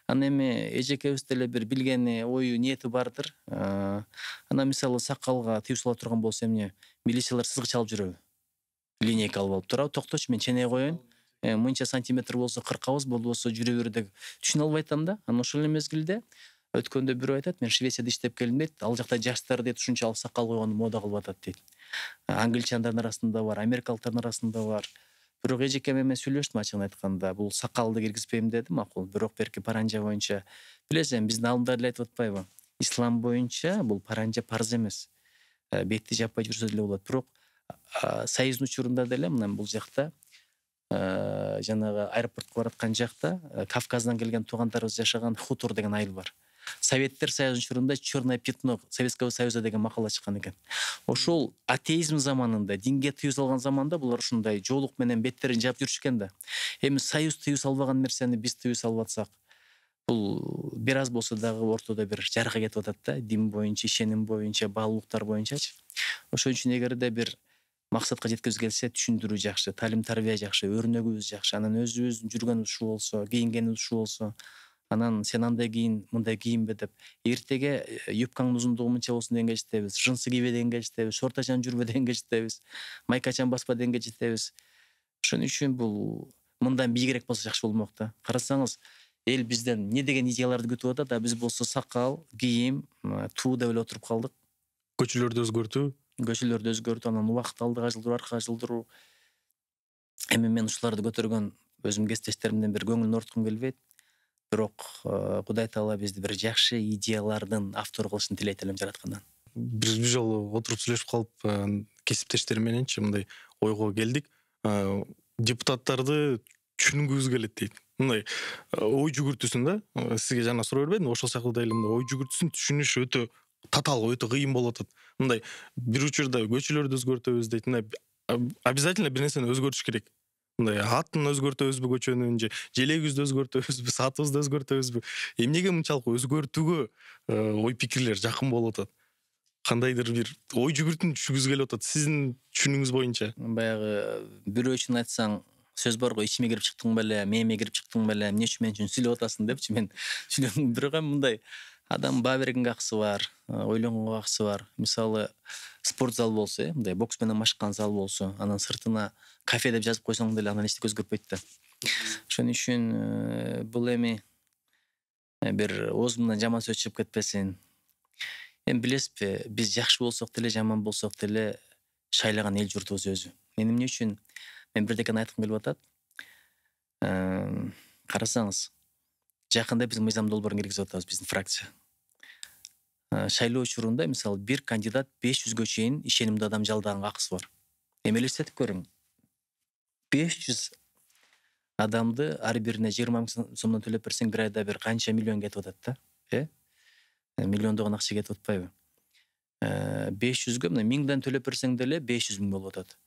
Анан эми эжекебиз деле бир билгени, ою, ниети бардыр. Анан мисалы сакалга тыюу сала турган болсо эмне, милициялар сызгы чалып жүрөбү? Линейка алып алып турабы, токточу, мен ченей коеюн. Мынча сантиметр болсо кыркабыз, болбосо жүрө бер деп түшүнө албай атам да. Анан ошол эле мезгилде өткөндө бирөө айтат, мен Швецияда иштеп келдим дейт. Ал жакта жаштар дейт ушунчалык сакал койгонду мода кылып атат дейт. Англичандардын арасында бар, америкалыктардын арасында бар. Бирок эжекем менен сүйлөштүм ачыгын айтканда, бул сакалды киргизбейм деди, макул. Бирок берки паранжа боюнча билесиз эми биздин алымдар эле айтып атпайбы? Ислам боюнча бул паранжа парз эмес. Бетти жаппай жүрсө деле болот. Бирок союздун учурунда деле мына бул жакта жанагы аэропортко бараткан жакта Кавказдан келген туугандарыбыз жашаган хутор деген айыл бар. Советтер Союзунун учурунда черное пятно Советского Союза деген макала чыккан экен. Ошол атеизм заманында, динге тыюу салган заманда булар ушундай жоолук менен беттерин жаап жүрүшкөн да. Эми Союз тыюу салбаган нерсени биз тыюу салып атсак, бул бир аз болсо дагы ортодо бир жарыка кетип атат да, дин боюнча, ишеним боюнча, баалуулуктар боюнчачы. Ошон үчүн эгерде бир максатка жеткибиз келсе, түшүндүрүү жакшы, талим тарбия жакшы, өрнөгүбүз жакшы, анан өзүбүздүн жүргөнүбүз ушул болсо, кийингенибиз ушул болсо, анан сен андай кийин, мындай кийинбе деп, эртеге юбкаңдын узундугу мынча болсун дегенге жетебиз, джинсы кийбе дегенге жетебиз, шортачан жүрбө дегенге жетебиз, майкачан баспа дегенге жетебиз. Ошон үчүн бул мындан бийигирээк болсо жакшы болмок да. Карасаңыз, эл бизден эмне деген идеяларды күтүп атат, а биз болсо сакал, кийим, туу деп эле отуруп калдык. Көчөлөрдү өзгөртүү, анан убакыт алдыга жылдыруу, аркага жылдыруу. Эми мен ушуларды көтөргөн өзүмдүн кесиптештеримден бир көңүлүн ооруткум келбейт. Бирок Кудай таала бизди бир жакшы идеялардын автору кылышын тилейт элем жараткандан. Бир жолу отуруп сүйлөшүп калып, кесиптештерим мененчи мындай ойго келдик. Депутаттарды түшүнгүбүз келет дейт. Мындай ой жүгүртүүсүн да, сизге жана суроо бербедимби? Ошол сыяктуу эле мындай ой жүгүртүүсүн түшүнүш өтө татаал өтө кыйын болуп атат. Мындай бир учурда көчөлөрдү өзгөртөбүз дейт. Мындай обязательно бир нерсени өзгөртүш керек. Мындай атын өзгөртөбүзбү көчөнүн же желегибизди өзгөртөбүзбү, саатыбызды өзгөртөбүзбү? Эмнеге мынчалык өзгөртүүгө ой пикирлер жакын болуп атат? Кандайдыр бир ой жүгүртүүнү келип атат сиздин түшүнүгүңүз боюнча? Баягы бирөө үчүн айтсаң сөз барго, ичиме кирип чыктың беле, мээме кирип чыктың беле, эмне үчүн мен үчүн сүйлөп атасың депчи, мен түшүнөм. Бирок эми мындай адам баа бергенге акысы бар, ойлонгонго акысы бар. Мисалы спорт зал болсо, мындай бокс менен машыккан зал болсо, анан сыртына кафе деп жазып койсоң деле анан эчтеке өзгөрбөйт да. Ошон үчүн бул эми бир оозумдан жаман сөз чыгып кетпесин. Эми билесизби, биз жакшы болсок деле, жаман болсок деле шайлаган эл журтубуз өзү. Мен эмне үчүн мен бирдекени айткым келип атат. Карасаңыз, жакында биз мыйзам долбоорун киргизип атабыз, биздин фракция. Шайлоо учурунда мисалы бир кандидат 500гө чейин ишенимдүү адам жалдаганга акысы бар. Эми элестетип көрүң. 500 адамды ар бирине 20 миң сомдон төлөп берсең, бир айда бир канча миллион кетип атат да, миллиондогон акча кетип атпайбы? 500гө мына 1000ден төлөп берсең деле 500 миң болуп атат.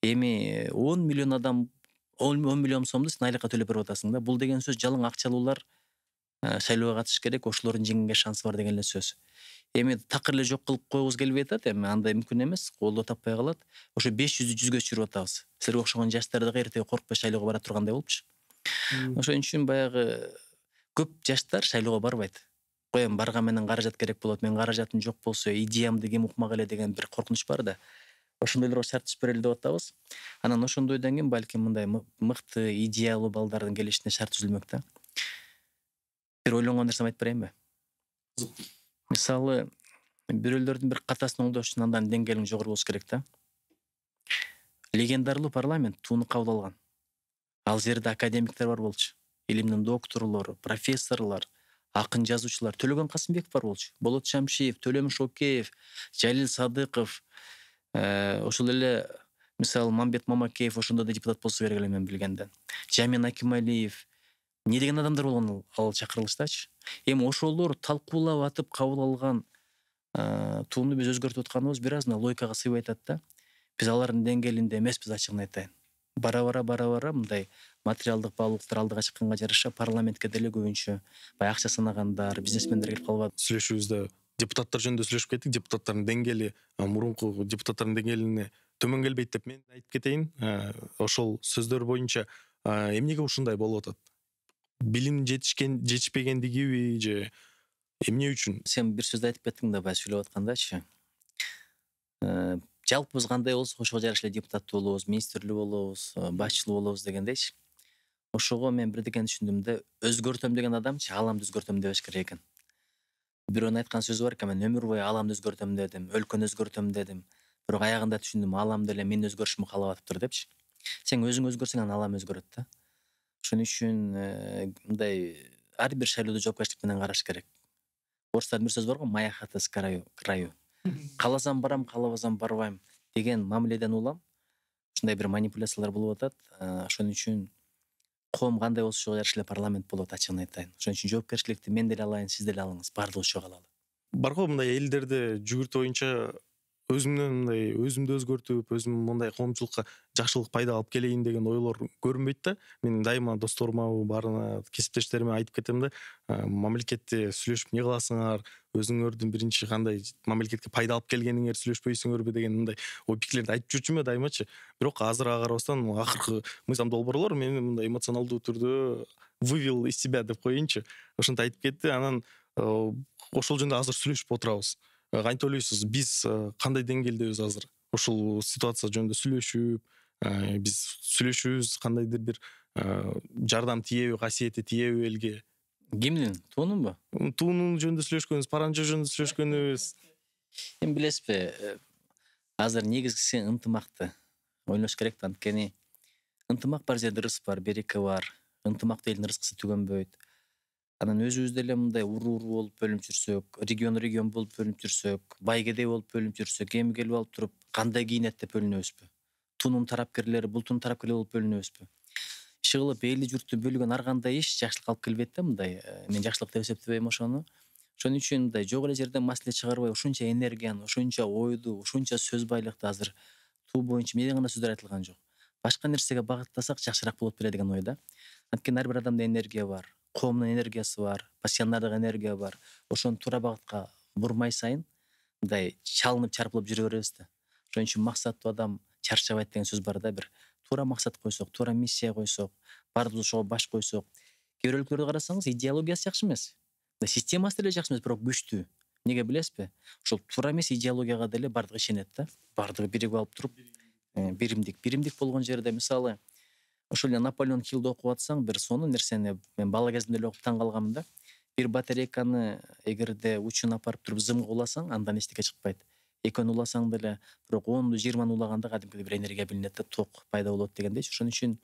Эми 10 миллион адам 10 миллион сомду сен айлыкка төлөп берип атасың да. Бул деген сөз жалаң акчалуулар шайлоого катышыш керек, ошолордун жеңүүгө шансы бар деген эле сөз. Эми такыр эле жок кылып койгубуз келбей атат, эми андай мүмкүн эмес, колдоо таппай калат. Ошо 500дү 100гө чыгырып атабыз. Силерге окшогон жаштар дагы эртеге коркпой шайлоого бара тургандай болупчу. Ошон үчүн баягы көп жаштар шайлоого барбайт. Коем барган менен каражат керек болот. Мен каражатым жок болсо, идеямды ким укмак эле деген бир коркунуч бар да. Ошондойлорго шарт түзүп берели деп атабыз. Анан ошондойдон кийин балким мындай мыкты идеялуу балдардын келишине шарт түзүлмөк да. Бир ойлонгон нерсеми айтып берейинби? Мисалы, бирөөлөрдүн бир катасын оңдош үчүн андан деңгээлиң жогору болуш керек да. Легендарлуу парламент тууну кабыл алган. Ал жерде академиктер бар болчу. Илимдин докторлору, профессорлор, акын жазуучулар. Төлөгөн Касымбеков бар болчу. Болот Шамшиев, Төлөм Шокеев, Жалил Садыков, ошол эле мисалы Мамбет Мамакеев ошондо да депутат болсо керек эле мен билгенден. Жамин Акималиев. Не деген адамдар болгон ал чакырылыштачы. Эми ошолор талкуулап атып кабыл алган тууну биз өзгөртүп атканыбыз бир аз логикага сыйбай атат да. Биз алардын деңгээлинде эмеспиз, ачыгын айтайын. Бара-бара мындай материалдык баалуулуктар алдыга чыкканга жараша парламентке деле көбүнчө баягы акча санагандар, бизнесмендер келип калбады. Сүйлөшүүбүздө депутаттар жөнүндө сүйлөшүп кеттик. Депутаттардын деңгээли мурунку депутаттардын деңгээлине төмөн келбейт деп мен айтып кетейин. Ошол сөздөр боюнча эмнеге ушундай болуп атат? Билим жетишпегендигиби же эмне үчүн? Сен бир сөздү айтып кеттиң да баягы сүйлөп аткандачы. Жалпы биз кандай болсок ошого жараша эле депутаттуу болобуз, министрлүү болобуз, башчылуу болобуз дегендейчи. Ошого мен бирдекени түшүндүм да, өзгөртөм деген адамчы ааламды өзгөртөм дебеш керек экен. Бирөөнүн айткан сөзү бар экен, мен өмүр бою ааламды өзгөртөм дедим, өлкөнү өзгөртөм дедим. Бирок аягында түшүндүм, аалам деле мен өзгөрүшүмдү каалап атыптыр депчи. Сен өзүң өзгөрсөң анан аалам өзгөрөт да. Ошон үчүн мындай ар бир шайлоодо жоопкерчилик менен караш керек. Орустардын бир сөзү бар го, моя хата с краю. Кааласам барам, каалабасам барбайм деген мамиледен улам ушундай бир манипуляциялар болуп атат. Ошон үчүн коом кандай болсо ошого жараша эле парламент болот, ачыгын айтайын. Ошон үчүн жоопкерчиликти мен деле алайын, сиз деле алыңыз, баардыгыбыз ошого алалы. Бар го мындай элдерде жүгүртүү боюнча өзүмдөн мындай өзүмдү өзгөртүп, өзүм мындай коомчулукка жакшылык пайда алып келейин деген ойлор көрүнбөйт да. Мен дайыма досторума, баарына, кесиптештериме айтып кетем да, мамлекетте сүйлөшүп эмне кыласыңар, өзүңөрдүн биринчи кандай мамлекетке пайда алып келгениңер сүйлөшпөйсүңөрбү деген мындай ой пикирлерди айтып жүрчүмүн дайымачы. Бирок азыр ага карабастан акыркы мыйзам долбоорлор мени мындай эмоционалдуу түрдө вывел из себя деп коеюнчу. Ошентип айтып кетти. Анан ошол жөнүндө азыр сүйлөшүп отурабыз. Кантип ойлойсуз, биз кандай деңгээлдебиз азыр? Ошол ситуация жөнүндө сүйлөшүп, биз сүйлөшүүбүз кандайдыр бир жардам тиеби, касиети тиеби элге? Кимдин? Туунунбу? Туунун жөнүндө сүйлөшкөнбүз, паранжа жөнүндө сүйлөшкөнбүз. Эми билесизби, азыр негизгиси ынтымакты ойлош керек да. Анткени ынтымак бар жерде ырыс бар, береке бар. Ынтымактуу элдин ырыскысы түгөнбөйт. Анан өзүбүз деле мындай уруу болуп бөлүнүп жүрсөк, регион болуп бөлүнүп жүрсөк, бай кедей болуп бөлүнүп жүрсөк, эми келип алып туруп кандай кийинет деп бөлүнөбүзбү? Тунун тарапкерлери, бул тарапкерлери болуп бөлүнөбүзбү? Иши кылып элди журтту бөлгөн ар кандай иш жакшылыкка алып келбейт да мындай. Мен жакшылык деп эсептебейм ошону. Ошон үчүн мындай жок эле жерден маселе чыгарбай ушунча энергияны, ушунча ойду, ушунча сөз байлыкты азыр туу боюнча эмнеден гана сөздөр айтылган жок. Башка нерсеге багыттасак жакшыраак болот беле деген ойда. Анткени ар бир адамда энергия бар, коомдун энергиясы бар, пассионардык энергия бар. Ошону туура багытка бурмай сайын мындай чалынып чарпылып жүрө беребиз да. Ошон үчүн максаттуу адам чарчабайт деген сөз бар да, бир туура максат койсок, туура миссия койсок, баарыбыз ошого баш койсок. Кээ бир өлкөлөрдү карасаңыз, идеологиясы жакшы эмес. Системасы деле жакшы эмес, бирок күчтүү. Эмнеге билесизби? Ошол туура эмес идеологияга деле бардыгы ишенет да. Бардыгы биригип алып туруп, биримдик болгон жерде мисалы ошол эле Наполеон Хиллди окуп атсаң, бир сонун нерсени мен бала кезимде эле окуп таң калганмын да. Бир батарейканы эгерде учун апарып туруп зымга уласаң, андан эчтеке чыкпайт. Экөөнү уласаң деле, бирок 10-ду 20-ны улаганда кадимкидей бир энергия билинет да, ток пайда болот дегендейчи. Ошон үчүн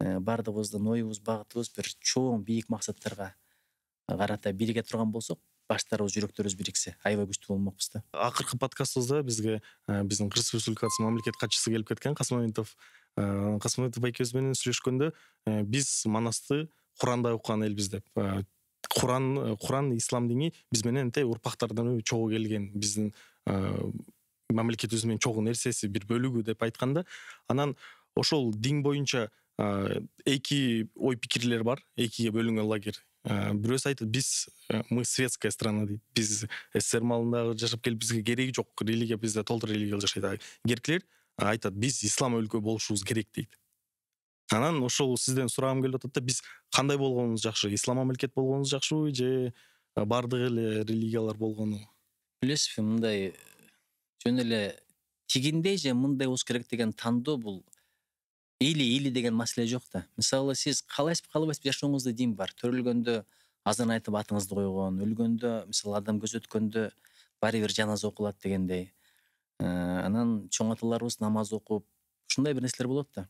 бардыгыбыздын оюбуз, багытыбыз бир чоң, бийик максаттарга карата бириге турган болсок, баштарыбыз, жүрөктөрүбүз бириксе, аябай күчтүү болмокпуз да. Акыркы подкастыбызда бизге биздин Кыргыз Республикасы мамлекет катчысы келип кеткен Касмамитов байкебиз менен сүйлөшкөндө биз Манасты Курандай окуган элбиз деп. Куран ислам дини биз менен урпактардан чогуу келген, биздин мамлекетибиз менен чогуу нерсеси, бир бөлүгү деп айтканда, анан ошол дин боюнча эки ой пикирлер бар, экиге бөлүнгөн лагерь. Бирөөсү айтат, мы светская страна дейт. Биз СССР малында жашап келип, бизге кереги жок, религия бизде толтур религия жашайт. Геркилер айтат, биз ислам өлкө болушубуз керек дейт. Анан ошол сизден сурагым келип атат да, биз кандай болгонубуз жакшы? Ислам мамлекет болгонубуз жакшыбы же бардык эле религиялар болгону? Билесизби, мындай жөн эле тигиндей же мындай болуш керек деген тандоо бул или деген маселе жок да. Мисалы сиз каалайсызбы, каалабайсызбы, жашооңузда дин бар. Төрөлгөндө азан айтып атыңызды койгон, өлгөндө мисалы адам көз өткөндө баары бир жаназа окулат дегендей. Анан чоң аталарыбыз намаз окуп, ушундай бир нерселер болот да.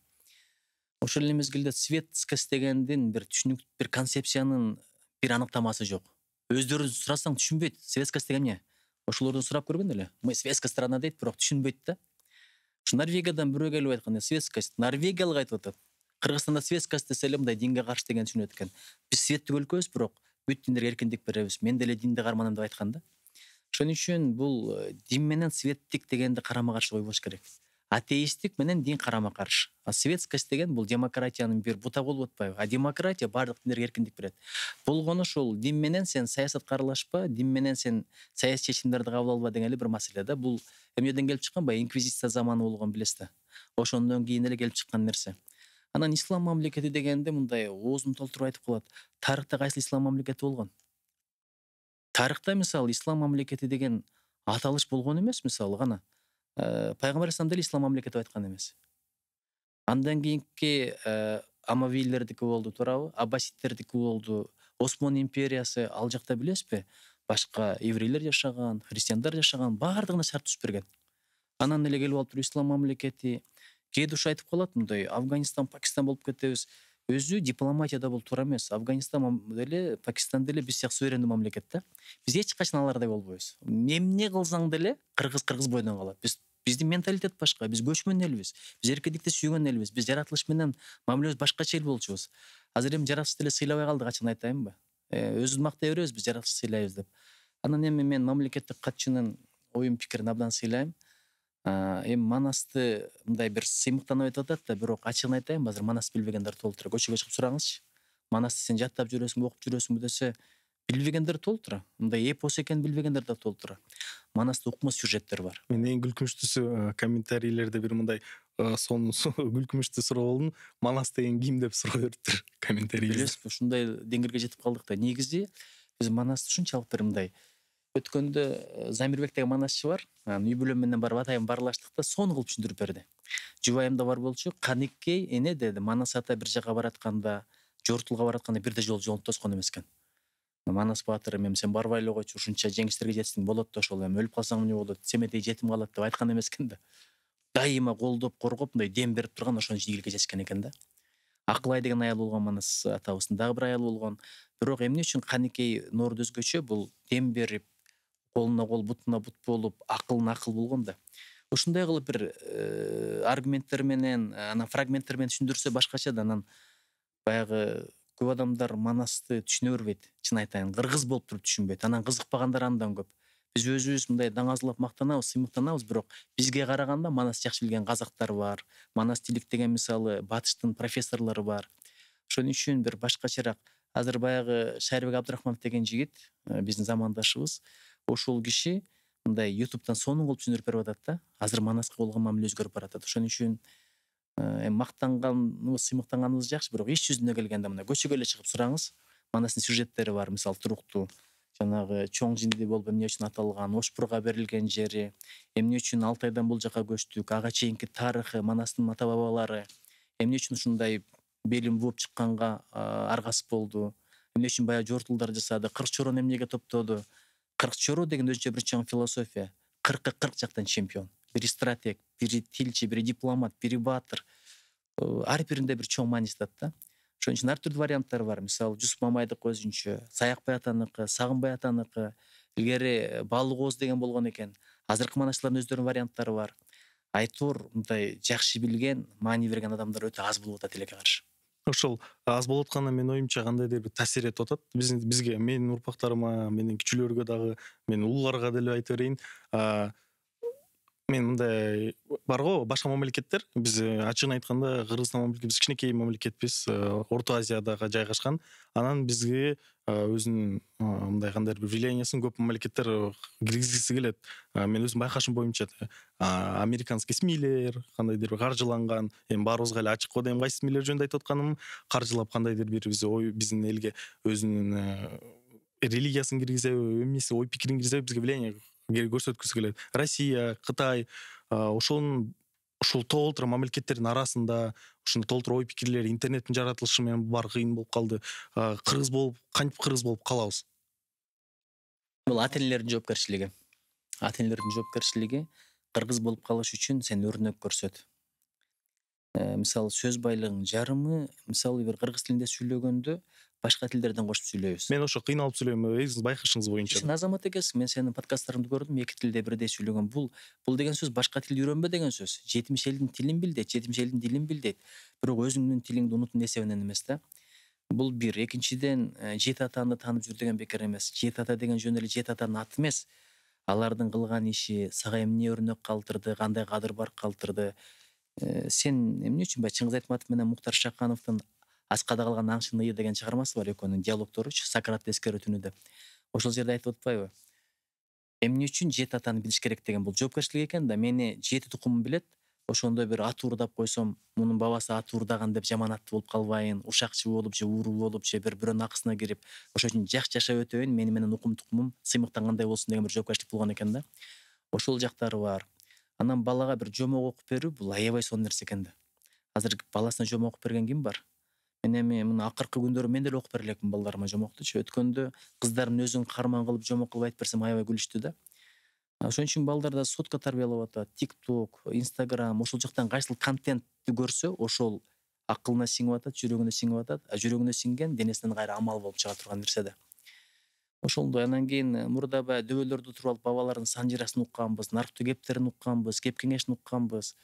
Ошол эле мезгилде светскость дегендин бир түшүнүк, бир концепциянын бир аныктамасы жок. Өздөрүн сурасаң түшүнбөйт. Светскость деген эмне? Ошолордон сурап көргөн эле. Мы светская страна дейт, бирок түшүнбөйт да. Ушу Норвегиядан бирөө келип айткан, светскость, норвегиялык айтып атат. Кыргызстанда светскость десе эле мындай динге каршы деген түшүнөт экен. Биз светтик өлкөбүз, бирок бүт диндерге эркиндик беребиз. Мен деле динди карманам деп айткан да. Ошон үчүн бул дин менен светтик дегенди карама каршы койбош керек. Атеисттик менен дин карама каршы. А светскость деген бул демократиянын бир бутагы болуп атпайбы? А демократия бардык диндерге эркиндик берет. Болгону ошол дин менен сен саясатка аралашпа, дин менен сен саясий чечимдерди кабыл алба деген эле бир маселе да. Бул эмнеден келип чыккан? Баягы инквизиция заманы болгон билесиз да. Ошондон кийин эле келип чыккан нерсе. Анан ислам мамлекети дегенде мындай оозун толтуруп айтып калат. Тарыхта кайсы ислам мамлекети болгон? Тарыхта мисалы ислам мамлекети деген аталыш болгон эмес, мисалы гана. Пайгамбар Ислам деле ислам мамлекети деп айткан эмес. Андан кийинки Амавийлердики болду, туурабы? Аббасиддердики болду. Осман империясы, ал жакта билесизби? Башка еврейлер жашаган, христиандар жашаган, бардыгына шарт түзүп берген. Анан эле келип алып туруп ислам мамлекети. Кээде ушу айтып калат, мындай Афганистан, Пакистан болуп кетебиз. Өзү дипломатияда бул туура эмес. Афганистан деле, Пакистан деле биз сыяктуу суверендүү мамлекет да. Биз эч качан алардай болбойбуз. Эмне кылсаң деле кыргыз бойдон калат. Биздин менталитет башка, биз көчмөн элбиз. Биз эркиндикти сүйгөн элбиз. Биз жаратылыш менен мамилебиз башкача эл болчубуз. Азыр эми жаратылышты деле сыйлабай калдык, ачыгын айтайынбы? Өзүбүз мактай беребиз, биз жаратылышты сыйлайбыз деп. Анан эми мен мамлекеттик катчынын оюн пикирин абдан сыйлайм. Эми Манасты мындай бир сыймыктанып айтып атат да, бирок ачыгын айтайынбы, азыр Манас билбегендер толтура. Көчөгө чыгып сураңызчы. Манасты сен жаттап жүрөсүңбү, окуп жүрөсүңбү десе, билбегендер толтура. Мындай эпос экенин билбегендер да толтура. Манасты укмуш сюжеттер бар. Мен эң күлкүнчтүүсү комментарийлерде бир мындай сонун күлкүнчтүү суроо болду. Манас деген ким деп суроо бериптир комментарийде. Билесизби, ушундай деңгээлге жетип калдык да. Негизи биз Манасты ушунчалык бир мындай өткөндө Замирбек деген манасчы бар. Үй бүлөм менен барып атайын барлаштык да, сону кылып түшүндүрүп берди. Жубайымда бар болчу, Каниккей эне деди, Манас ата бир жака баратканда, жортулга баратканда бирде жолун тоскон эмес экен. Манас баатыр эми сен барбай эле койчу, ушунча жеңиштерге жетсиң болот да, ошол эми өлүп калсаң эмне болот, семетей жетим калат деп айткан эмес экен да. Дайыма колдоп, коргоп, мындай дем берип турган ошончо ийгиликке жетишкен экен да. Акылай деген аял болгон Манас атабыздын, дагы бир аял болгон. Бирок эмне үчүн Каникей Ноорду өзгөчө? Бул дем берип, колуна кол, бутуна бут болуп, акылына акыл болгон да. Ушундай кылып бир аргументтер менен, анан фрагменттер менен түшүндүрсө башкача да, анан баягы көп адамдар манасты түшүнө бербейт. Чын айтайын, кыргыз болуп туруп түшүнбөйт. Анан кызыкпагандар андан көп. Биз өзүбүз мындай даңазалап мактанабыз, сыймыктанабыз, бирок бизге караганда манас жакшы билген казактар бар. Манас тилик деген мисалы Батыштын профессорлору бар. Ошон үчүн бир башкачараак. Азыр баягы Шайырбек Абдрахманов деген жигит, биздин замандашыбыз. Ошол киши мындай YouTube'дан сонун кылып түшүндүрүп берип атат да. Азыр манаска болгон мамиле өзгөрүп баратат. Ошон үчүн эми мактанганыбыз, сыймыктанганыбыз жакшы, бирок иш жүзүнө келгенде мына көчөгө эле чыгып сураңыз. Манастын сюжеттери бар, мисалы туруктуу. Жанагы чоң жинди болуп эмне үчүн аталган, Ошпурга берилген жери, эмне үчүн Алтайдан бул жака көчтүк, ага чейинки тарыхы, Манастын ата бабалары, эмне үчүн ушундай белин бууп чыкканга аргасы болду, эмне үчүн баягы жортулдар жасады, кырк чорону эмнеге топтоду. Кырк чору деген өзүнчө бир чоң философия. 40 жактан чемпион. Бири стратег, бири тилчи, бири дипломат, бири баатыр. Ар биринде бир чоң маани жатат да. Ошон үчүн ар түрдүү варианттар бар. Мисалы Жусуп Мамайдыкы өзүнчө, Саякбай атаныкы, Сагынбай атаныкы, илгери Баалуу кооз деген болгон экен. Азыркы манашчылардын өздөрүнүн варианттары бар. Айтор мындай жакшы билген, маани берген адамдар өтө аз болуп атат тилекке каршы. Ошол аз болуп атканда менин оюмча кандайдыр бир таасир этип атат. Бизге, менин урпактарыма, менин кичүүлөргө дагы, менин улууларга деле айта берейин. Мен мындай бар го башка мамлекеттер, биз ачыгын айтканда Кыргызстан мамлекети, биз кичинекей мамлекетпиз, Орто Азиядага жайгашкан. Анан бизге өзүнүн мындай кандайдыр бир влияниясын көп мамлекеттер киргизгиси келет. Мен өзүм байкашым боюнча американский СМИлер кандайдыр бир каржыланган, эми баарыбызга эле ачык го дейм кайсы СМИлер жөнүндө айтып атканым, каржылап кандайдыр бир биздин элге өзүнүн религиясын киргизеби, эмнеси, ой пикирин киргизеби, бизге влияние көрсөткүсү келет. Россия, Кытай, ушул толтура мамлекеттердин арасында ушундай толтура ой пикирлер, интернеттин жаратылышы менен баары кыйын болуп калды. Кантип кыргыз болуп калабыз? Бул ата энелердин жоопкерчилиги. Ата энелердин жоопкерчилиги кыргыз болуп калыш үчүн сен өрнөк көрсөт. Мисалы сөз байлыгынын жарымы, мисалы бир кыргыз тилинде сүйлөгөндө башка тилдерден кошуп сүйлөйбүз. Мен ошо кыйналып сүйлөйм, өзүңүз байкашыңыз боюнча. Сен азамат экенсиң, мен сенин подкасттарыңды көрдүм, эки тилде бирдей сүйлөгөн. Бул деген сөз башка тил үйрөнбө деген сөз. 70 элдин тилин бил дейт, 70 элдин дилин бил дейт. Бирок өзүңдүн тилиңди унутун эсебинен эмес да. Бул бир. Экинчиден, жети атаны таанып жүр деген бекер эмес. Жети ата деген жөн эле жети атанын аты эмес. Алардын кылган иши, сага эмне өрнөк калтырды, кандай кадыр бар калтырды. Сен эмне үчүн баягы Чыңгыз Айтматов менен Муктар Шакановдун Аскада калган аңчынын ыйы деген чыгармасы бар, экөөнүн диалогторучу, Сократты эскерүү түнүдө. Ошол жерде айтып атпайбы? Эмне үчүн жети атаны билиш керек деген бул жоопкерчилик экен да. Мени жети тукумун билет. Ошондо бир ат уурдап койсом, мунун бабасы ат уурдаган деп жаман аттуу болуп калбайын, ушакчы болуп же ууруу болуп же бирөөнүн акысына кирип, ошон үчүн жакшы жашап өтөйүн, мени менен укум тукумум сыймыктангандай болсун деген бир жоопкерчилик болгон экен да. Ошол жактары бар. Анан балага бир жомок окуп берүү бул аябай сонун нерсе экен да. Азыр баласына жомок окуп берген ким бар? Мен эми мына акыркы күндөрү мен деле окуп бере элекмин балдарыма жомоктучу. Өткөндө кыздардын өзүн каарман кылып жомок кылып айтып берсем аябай күлүштү да. Ошон үчүн балдарда сотка тарбиялап атат. TikTok, Instagram, ошол жактан кайсыл контентти көрсө, ошол акылына сиңип атат, жүрөгүнө сиңип атат. Жүрөгүнө сиңген денесинен кайра амал болуп чыга турган нерсе да. Ошондой. Анан кийин мурда баягы дөбөлөрдө туруп алып бабалардын санжирасын укканбыз, нарықтуу кептерин укканбыз, кеп кеңешин укканбыз.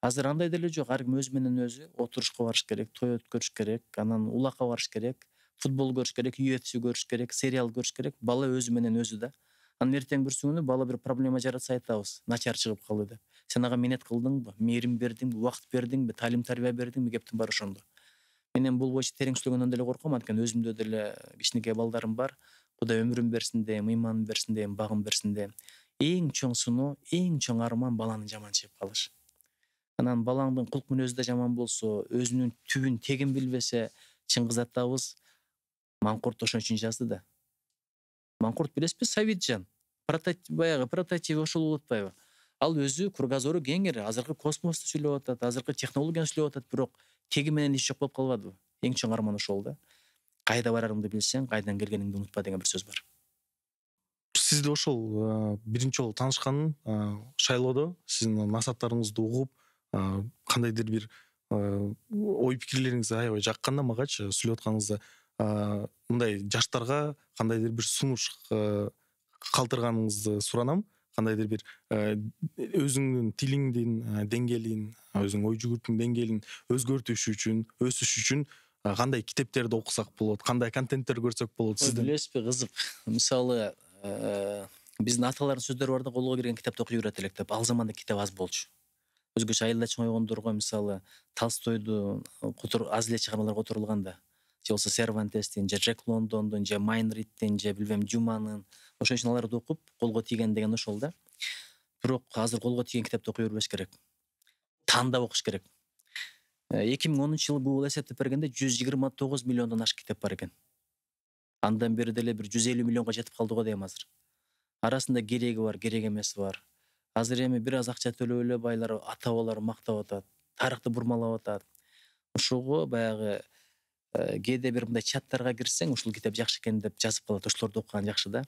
Азыр андай деле жок. Ар ким өзү менен өзү отурушка барыш керек, той өткөрүш керек, анан улакка барыш керек, футбол көрүш керек, UFC көрүш керек, сериал көрүш керек. Бала өзү менен өзү да. Анан эртең бүрсү күнү бала бир проблема жаратса айтабыз, начар чыгып калды деп. Сен ага минет кылдыңбы, мээрим бердиңби, убакыт бердиңби, таалим тарбия бердиңби, кептин баары ошондо. Мен эми бул боюнча терең сүйлөгөндөн деле корком, анткени өзүмдө деле кичинекей балдарым бар. Кудай өмүрүн берсин дейм, ыйманын берсин дейм, багын берсин дейм. Эң чоң сыноо, эң чоң арман баланы жаман чыгып калыш. Анан балаңдын кулк мүнөзү да жаман болсо, өзүнүн түбүн тегин билбесе, Чыңгыз атабыз Маңкуртtu ошон үчүн жазды да. Маңкурт билесизби? Савитжан. Баягы прототип ошол болуп атпайбы? Ал өзү кругозору кеңири, азыркы космосту сүйлөп атат, азыркы технологияны сүйлөп атат, бирок теги менен иш жок болуп калбадыбы? Эң чоң арман ошол да. Кайда барарыңды билсең, кайдан келгениңди унутпа деген бир сөз бар. Сизди ошол биринчи жолу таанышканым шайлоодо сиздин насааттарыңызды угуп, кандайдыр бир ой пикирлериңиз аябай жаккан да магачы сүйлөп атканыңызда. Мындай жаштарга кандайдыр бир сунуш калтырганыңызды суранам. Кандайдыр бир өзүңдүн тилиңдин деңгээлин, өзүңдүн ой жүгүртүүңдүн деңгээлин өзгөртүш үчүн, өсүш үчүн кандай китептерди окусак болот, кандай контенттер көрсөк болот сиздин? Билесизби, кызык. Мисалы, биздин аталардын сөздөрү бар да, колго кирген китапты окуй берет элек деп. Ал заманда китеп аз болчу. Өзгөчө айылда чоңойгондорго мисалы Толстойду аз эле чыгармалар которулганда, же болбосо Сервантестин, же Джек Лондондун, же Майн Риттин, же билбем Жуманын, ошон үчүн аларды окуп колго тийген деген ошол да. Бирок азыр колго тийген китепти окуй бербеш керек. Тандап окуш керек. 2010-жылы Google эсептеп бергенде 129 миллиондон ашык китеп бар экен. Андан бери деле бир 150 миллионго жетип калды го дейм азыр. Арасында кереги бар, керек эмеси бар. Азыр эми бир аз акча төлөп эле байлар ата-бабалар мактап атат, тарыхты бурмалап атат. Ошого баягы кээде бир мындай чаттарга кирсең, ушул китеп жакшы экен деп жазып калат, ошолорду окуган жакшы да.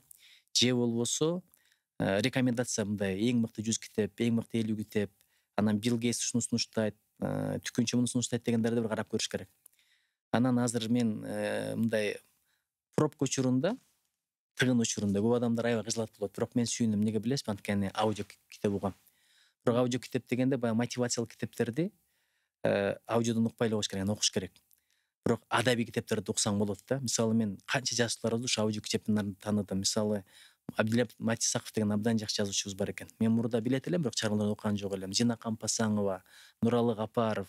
Же болбосо рекомендация мындай эң мыкты 100 китеп, эң мыкты 50 китеп, анан Билл Гейтс ушуну сунуштайт, Түкүнчү муну сунуштайт дегендерди бир карап көрүш керек. Анан азыр мен мындай пробка учурунда, тыгын учурунда көп адамдар аябай кыжылат болот, бирок мен сүйүнөм. Эмнеге билесизби? Анткени аудио китеп угам. Бирок аудио китеп дегенде баягы мотивациялык китептерди аудиодон укпай эле коюш керек, анан окуш керек. Бирок адабий китептерди уксаң болот да. Мисалы мен канча жазуучуларды ушу аудио китептен тааныдым. Мисалы Абдилап Матисаков деген абдан жакшы жазуучубуз бар экен. Мен мурда билет элем, бирок чыгармаларын окуган жок элем. Зина Кампасаңова, Нуралы Капаров,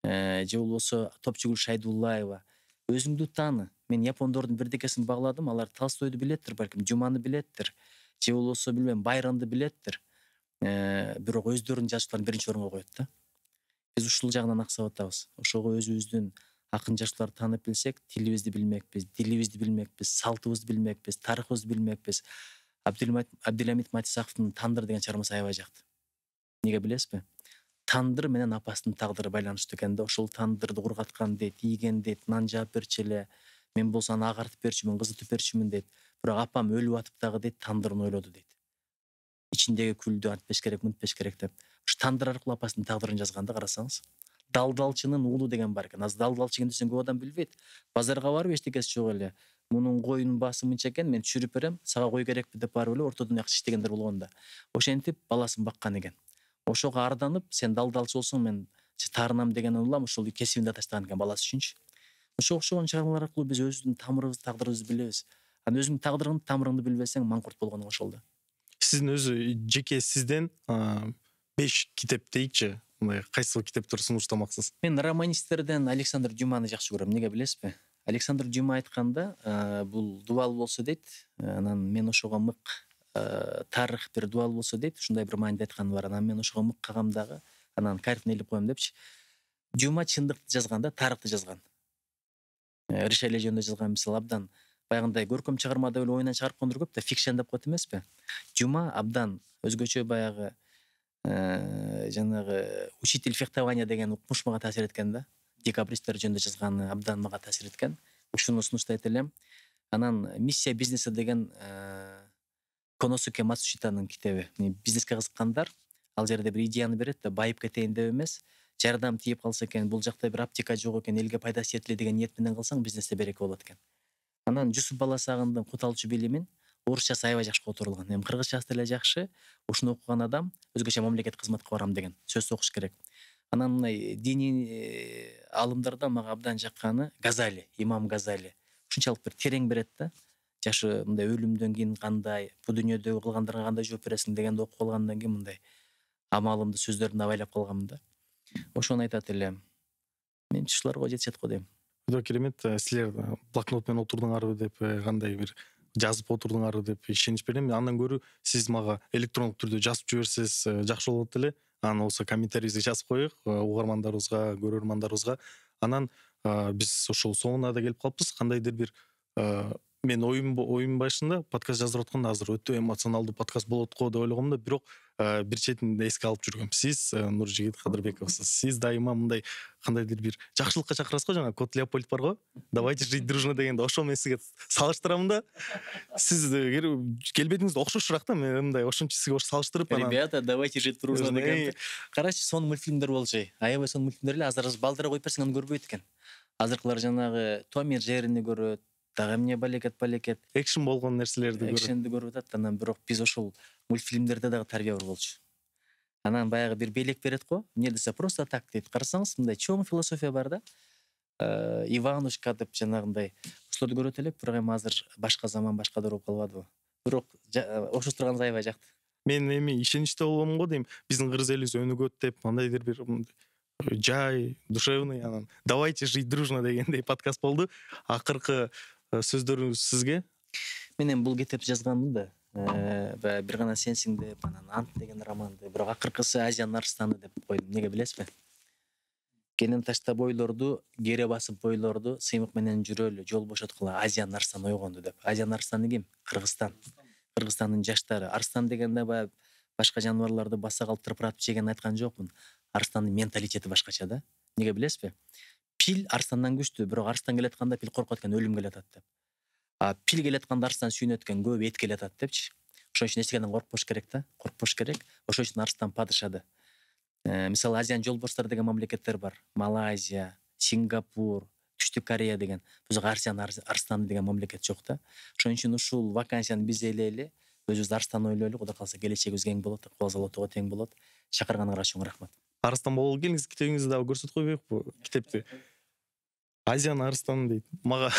же болбосо Топчугүл Шайдуллаева. Өзүңдү тааны. Мен япондордун бирдекесин багладым, алар Толстойду билеттир балким, Жуманы билеттир, же болбосо билбем Байронду билеттир. Бирок өздөрүнүн жазуучуларын биринчи орунга коет да. Биз ушул жагынан аксап атабыз. Ошого өзүбүздүн акын жазуучуларды таанып билсек, тилибизди билмекпиз, дилибизди билмекпиз, салтыбызды билмекпиз, тарыхыбызды билмекпиз. Абдилhamid Матисаковдун Тандыр деген чыгармасы аябай жакты. Эмнеге билесизби? Тандыр менен апасынын тагдыры байланыштуу экен да. Ошол тандырды кургаткан дейт, ийген дейт, нан жаап берчү эле. Мен болсо аны агартып берчүмүн, кызытып берчүмүн дейт. Бирок апам өлүп атып дагы дейт, тандырын ойлоду дейт. Ичиндеги күлдү антпеш керек, мынтпеш керек деп. Ушу тандыр аркылуу апасынын тагдырын жазган да, карасаңыз. Далдалчынын уулу деген бар экен. Азыр далдалчы экен десең көп адам билбейт. Базарга барып эчтекеси жок эле. Мунун коюнун баасы мынча экен, мен түшүрүп берем, сага кой керекпи деп барып эле ортодон жакшы иштегендер болгон да. Ошентип баласын баккан экен. Ошого арданып, сен далдалчы болсоң мен таарынам деген улам ошол кесибинде таштаган экен баласы үчүнчү. Ошого окшогон чыгармалар аркылуу биз өзүбүздүн тамырыбызды, тагдырыбызды билебиз. Анан өзүңдүн тагдырыңды, тамырыңды билбесең маңкурт болгону ошол да. Сиздин өзү жеке сизден 5 китеп дейикчи, мындай кайсыл китептерди сунуштамаксыз? Мен романисттерден Александр Дюманы жакшы көрөм. Эмнеге билесизби? Александр Дюма айтканда, бул дубал болсо дейт, анан мен ошого мык тарых бир дубал болсо дейт, ушундай бир мааниде айтканы бар. Анан мен ошого мык кагам дагы, анан картина илип коем депчи. Дюма чындыкты жазган да, тарыхты жазган. Ришеле жөнүндө жазган, мисалы абдан баягындай көркөм чыгармада эле оюнан чыгарып кондур көп да, фикшн деп коет эмеспи? Дюма абдан өзгөчө баягы жанагы Учитель фехтования деген укмуш мага таасир эткен да. Декабристтер жөнүндө жазганы абдан мага таасир эткен. Ушуну сунуштайт элем. Анан Миссия бизнеса деген Коносуке Мацушитанын китеби. Бизнеске кызыккандар ал жерде бир идеяны берет да, байып кетейин деп эмес, жардам тийип калса экен, бул жакта бир аптека жок экен, элге пайдасы жетеле деген ниет менен кылсаң, бизнесте береке болот экен. Анан Жусуп Баласагындын Кут алчу билимин орусчасы аябай жакшы которулган. Эми кыргызчасы деле жакшы. Ушуну окуган адам өзгөчө мамлекет кызматка барам деген сөзсүз окуш керек. Анан мындай диний алымдарда мага абдан жакканы Газали, имам Газали. Ушунчалык бир терең берет да. Жашы мындай өлүмдөн кийин кандай, бул дүйнөдөгү кылгандарга кандай жооп бересиң дегенди окуп калгандан кийин мындай амалымды, сөздөрүмдү абайлап калганмын да. Ошону айтат элем. Менчи ушуларга жетишет го дейм. Өтө керемет. Силер блокнот менен отурдуңарбы деп, кандай бир жазып отурдуңарбы деп ишенич берем. Андан көрү сиз мага электрондук түрдө жазып жиберсеңиз жакшы болот эле. Анан болсо комментарийибизди жазып коелук угармандарыбызга, көрөрмандарыбызга. Анан биз ошол соңуна да келип калыппыз. Кандайдыр бир мен оюм башында подкаст жаздырып атканда азыр өтө эмоционалдуу подкаст болот го деп ойлогом да, бирок бир четин эске алып жүргөм. Сиз Нуржигит Кадырбековсуз. Сиз дайыма мындай кандайдыр бир жакшылыкка чакырасыз го, жана Кот Леопольд бар го. Давайте жить дружно дегенде ошо мен сизге салыштырам да. Сиз келбетиңиз окшошураак да, мен мындай ошончо сизге салыштырып анан. Ребята, давайте жить дружно деген. Карачы, сонун мультфильмдер болчу. Аябай сонун мультфильмдер эле, азыр балдарга коюп берсең аны көрбөйт экен. Азыркылар жанагы Том и Джеррини көрөт, дагы эмне балекет. Экшен болгон нерселерди көрөт. Экшенди көрүп атат, анан бирок биз ошол мультфильмдерде дагы тарбия бар болчу. Анан баягы бир белек берет го, эмне десе просто так дейт. Карасаңыз, мындай чоң философия бар да. Иванушка деп жанагындай ошолорду көрөт элек, бирок эми азыр башка заман, башка доор болуп калбадыбы. Бирок окшош турганыңыз аябай жакты. Мен эми ишеничте болом го дейм. Биздин кыргыз элибиз өнүгөт деп, андайдыр бир жай, душевный, анан давайте жить дружно дегендей подкаст болду. Акыркы сөздөрүңүз сизге? Мен эми бул китепти жазгандым да. Баягы бир гана сенсиң деп, анан Ант деген романды, бирок акыркысы Азиянын арстаны деп койдум. Неге билесизби? Кенен таштап ойлорду, кере басып бойлорду, сыймык менен жүрөлү, жол бошоткула, Азиянын арстаны ойгонду деп. Азиянын арстаны ким? Кыргызстан. Кыргызстандын жаштары. Арстан дегенде баягы башка жаныбарларды баса калтырып ыратып жеген айткан жокмун. Арстандын менталитети башкача да. Неге билесизби? Пил арстандан күчтүү, бирок арстан келатканда пил коркот экен, өлүм келатат деп. Пил келатканда арстан сүйүнөт экен, көп эт келатат депчи. Ошон үчүн эч кимден коркпош керек да, коркпош керек. Ошон үчүн арстан падышады. Мисалы Азиян жолборстор деген мамлекеттер бар. Малайзия, Сингапур, Түштүк Корея деген. Бизде Азиян арстаны деген мамлекет жок да. Ошон үчүн ушул вакансияны биз ээлейли, өзүбүз арстан ойлойлу, Кудай кааласа келечегибиз кең болот, кооз тең болот. Чакырганыңарга чоң рахмат. Арстан бололу келиңиз, китебиңизди дагы көрсөтүп койбойюкпу? Китепти Азиянын арстаны дейт. Мага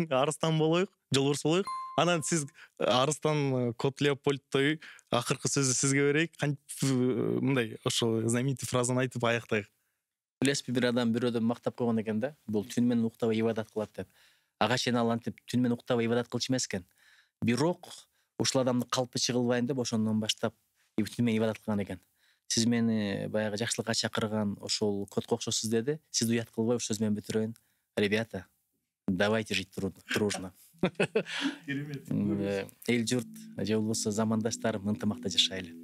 арстан болоюк, жолборс болоюк. Анан сиз арстан кот Леопольдтой акыркы сөзү сизге берейик. Кантип мындай ошол знаменитый фразаны айтып аяктайык. Билесизби, бир адам бирөөдөн мактап койгон экен да. Бул түн менен уктабай ибадат кылат деп. Ага чейин ал антип түн менен уктабай ибадат кылчу эмес экен. Бирок ушул адамдын калпы чыгылбайын деп ошондон баштап түн менен ибадат кылган экен. Сиз мени баягы жакшылыкка чакырган ошол котко окшосуз деди. Сизди уят кылбай ушу сөз менен бүтүрөйүн. Ребята, давайте жить дружно. Эл журт же болбосо замандаштарым ынтымакта жашайлы.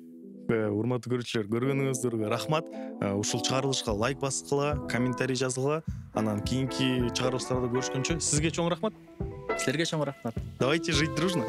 Урматтуу көрүүчүлөр, көргөнүңүздөргө рахмат. Ушул чыгарылышка лайк баскыла, комментарий жазгыла. Анан кийинки чыгарылыштарда көрүшкөнчө сизге чоң рахмат. Силерге чоң рахмат. Давайте жить дружно.